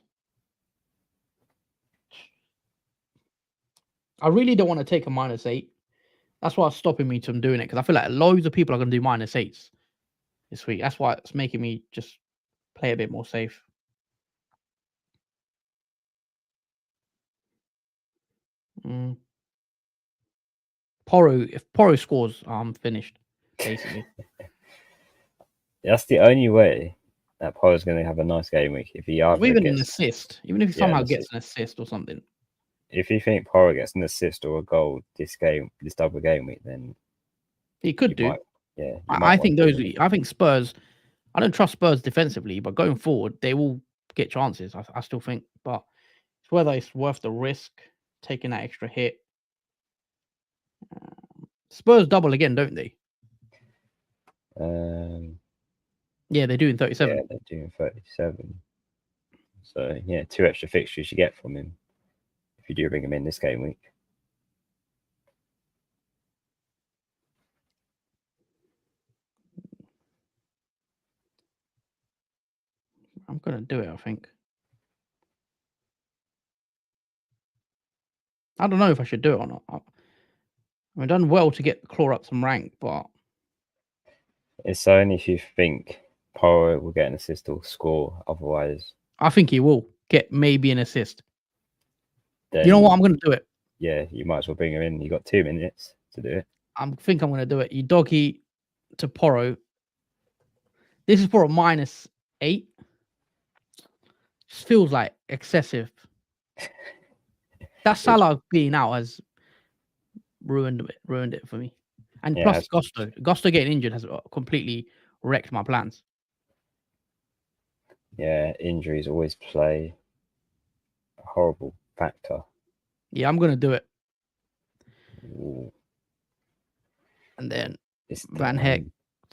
I really don't want to take a -8. That's what's stopping me from doing it because I feel like loads of people are going to do -8s this week. That's why it's making me just play a bit more safe. If Porro scores, I'm finished, basically. That's the only way that Porro's going to have a nice game week. If he even an assist, even if he somehow gets an assist or something. If you think Porro gets an assist or a goal this double game week, then he could do. I think Spurs. I don't trust Spurs defensively, but going forward, they will get chances. I still think, but it's whether it's worth the risk taking that extra hit. Spurs double again, don't they? Yeah, they're doing 37. Yeah, they're doing 37. So yeah, 2 extra fixtures you get from him if you do bring him in this game week. I'm gonna do it. I think. I don't know if I should do it or not. I've done well to claw up some rank, but it's only if you think Porro will get an assist or score. Otherwise, I think he will get maybe an assist. You know what? I'm going to do it. Yeah, you might as well bring him in. You got 2 minutes to do it. I think I'm going to do it. Udogie to Porro. This is for a -8. Just feels like excessive. That Salah being out has ruined it for me. And plus Gusto getting injured has completely wrecked my plans. Yeah, injuries always play a horrible factor. Yeah, I'm gonna do it. Ooh. And then Van Heck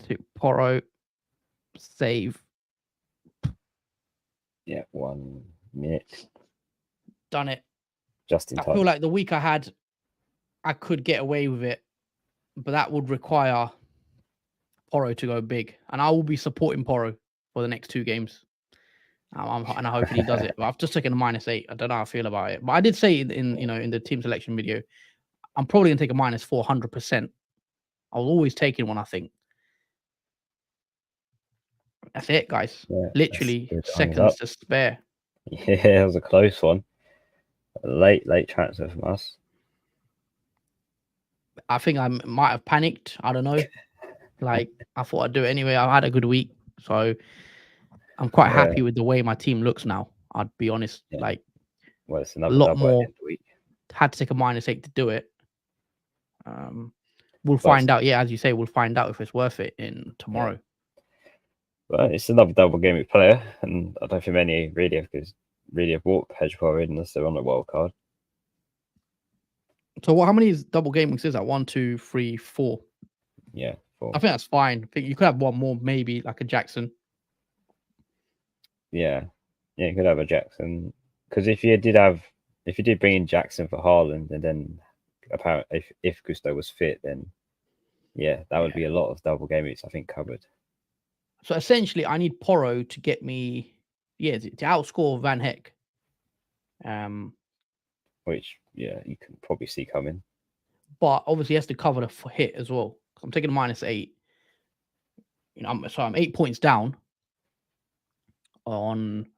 to Porro save. Yeah, 1 minute. Done it. Just in time. I feel like the week I had, I could get away with it, but that would require Porro to go big, and I will be supporting Porro for the next 2 games. And I hope he does it. But I've just taken a -8. I don't know how I feel about it. But I did say in the team selection video, I'm probably gonna take a -4 100%. I was always taking one, I think. That's it, guys. Yeah, Literally that's seconds to spare. Yeah, it was a close one. A late transfer from us. I think I might have panicked. I don't know. Like, I thought I'd do it anyway. I had a good week, so I'm quite happy with the way my team looks now. I'd be honest. Yeah. Like, Well, it's a another lot double at the more. end of the week. Had to take a -8 to do it. We'll find out. Yeah, as you say, we'll find out if it's worth it in tomorrow. Yeah. Well, it's another double game week player, and I don't think many really have bought Hedgehow unless they're on the wild card. So, how many double game weeks is that? 1, 2, 3, 4. Yeah, 4. I think that's fine. I think you could have one more, maybe like a Jackson. Yeah, you could have a Jackson, because if you did bring in Jackson for Haaland, and then apparently if Gusto was fit, then yeah, that would be a lot of double game weeks, I think, covered. So essentially, I need Porro to get me, to outscore Van Heck. Which you can probably see coming. But obviously, he has to cover the hit as well. I'm taking a -8. I'm 8 points down on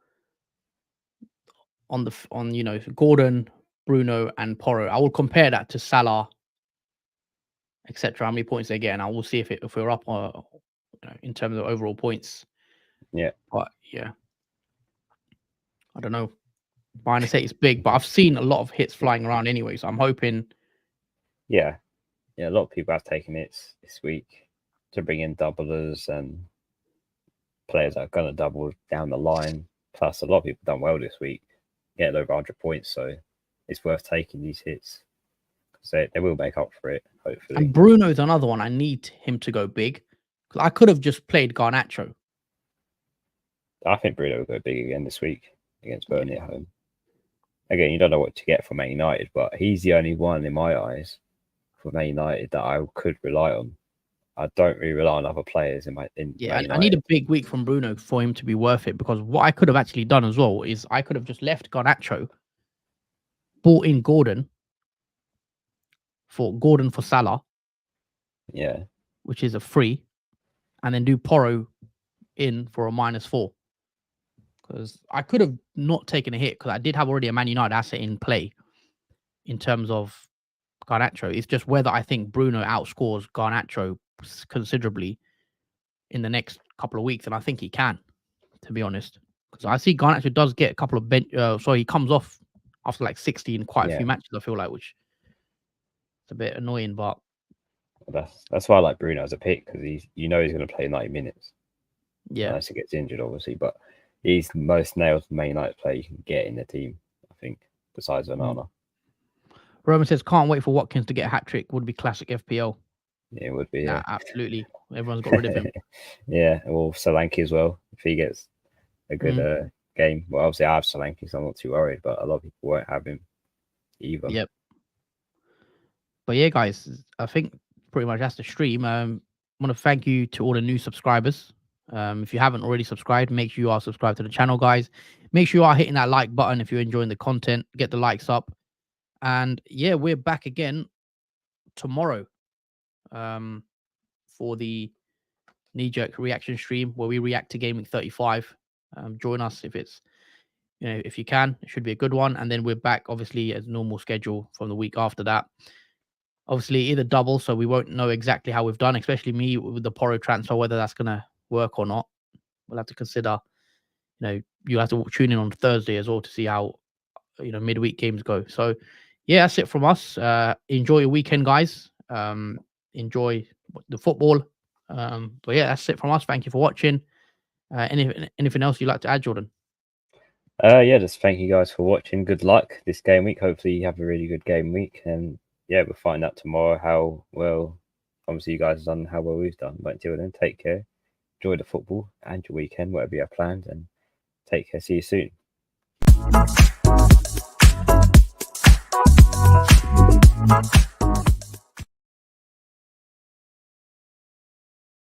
Gordon, Bruno, and Porro. I will compare that to Salah, etc. How many points they get, and I will see if we're up in terms of overall points. Yeah. But yeah, I don't know. -8 is big, but I've seen a lot of hits flying around anyway, so I'm hoping. Yeah, a lot of people have taken hits this week to bring in doublers and players that are going to double down the line. Plus, a lot of people done well this week, getting over 100 points, so it's worth taking these hits. So they will make up for it, hopefully. And Bruno's another one. I need him to go big. I could have just played Garnacho. I think Bruno will go big again this week against Burnley at home. Again, you don't know what to get from Man United, but he's the only one in my eyes for Man United that I could rely on. I don't really rely on other players in Man United. I need a big week from Bruno for him to be worth it, because what I could have actually done as well is I could have just left Garnacho, bought in Gordon for Salah. Yeah. Which is a free, and then do Porro in for a -4. Because I could have not taken a hit, because I did have already a Man United asset in play in terms of Garnacho. It's just whether I think Bruno outscores Garnacho considerably in the next couple of weeks, and I think he can, to be honest. Because I see Garnacho does get a couple of he comes off after like 60 in quite a few matches, I feel like, which is a bit annoying, but that's why I like Bruno as a pick, because he's going to play 90 minutes. Yeah. Unless he gets injured, obviously, but he's the most nailed Man United player you can get in the team, I think, besides Onana. Roman says, can't wait for Watkins to get a hat-trick. Would be classic FPL. Yeah, it would be. Yeah, absolutely. Everyone's got rid of him. Yeah, or Solanke as well, if he gets a good game. Well, obviously I have Solanke, so I'm not too worried, but a lot of people won't have him either. Yep. But yeah, guys, I think pretty much that's the stream. I want to thank you to all the new subscribers. If you haven't already subscribed, make sure you are subscribed to the channel, guys. Make sure you are hitting that like button if you're enjoying the content. Get the likes up. And yeah, we're back again tomorrow for the knee-jerk reaction stream where we react to Game Week 35. Join us if you can. It should be a good one. And then we're back, obviously, as normal schedule from the week after that. Obviously, either double, so we won't know exactly how we've done, especially me with the Porro transfer, whether that's going to work or not. We'll have to consider, you have to tune in on Thursday as well to see how, midweek games go. So, yeah, that's it from us. Enjoy your weekend, guys. Enjoy the football. But yeah, that's it from us. Thank you for watching. Anything else you'd like to add, Jordan? Just thank you guys for watching. Good luck this game week. Hopefully you have a really good game week, and yeah, we'll find out tomorrow how well, obviously, you guys have done, how well we've done. But until then, take care, enjoy the football and your weekend, whatever you have planned, and take care. See you soon.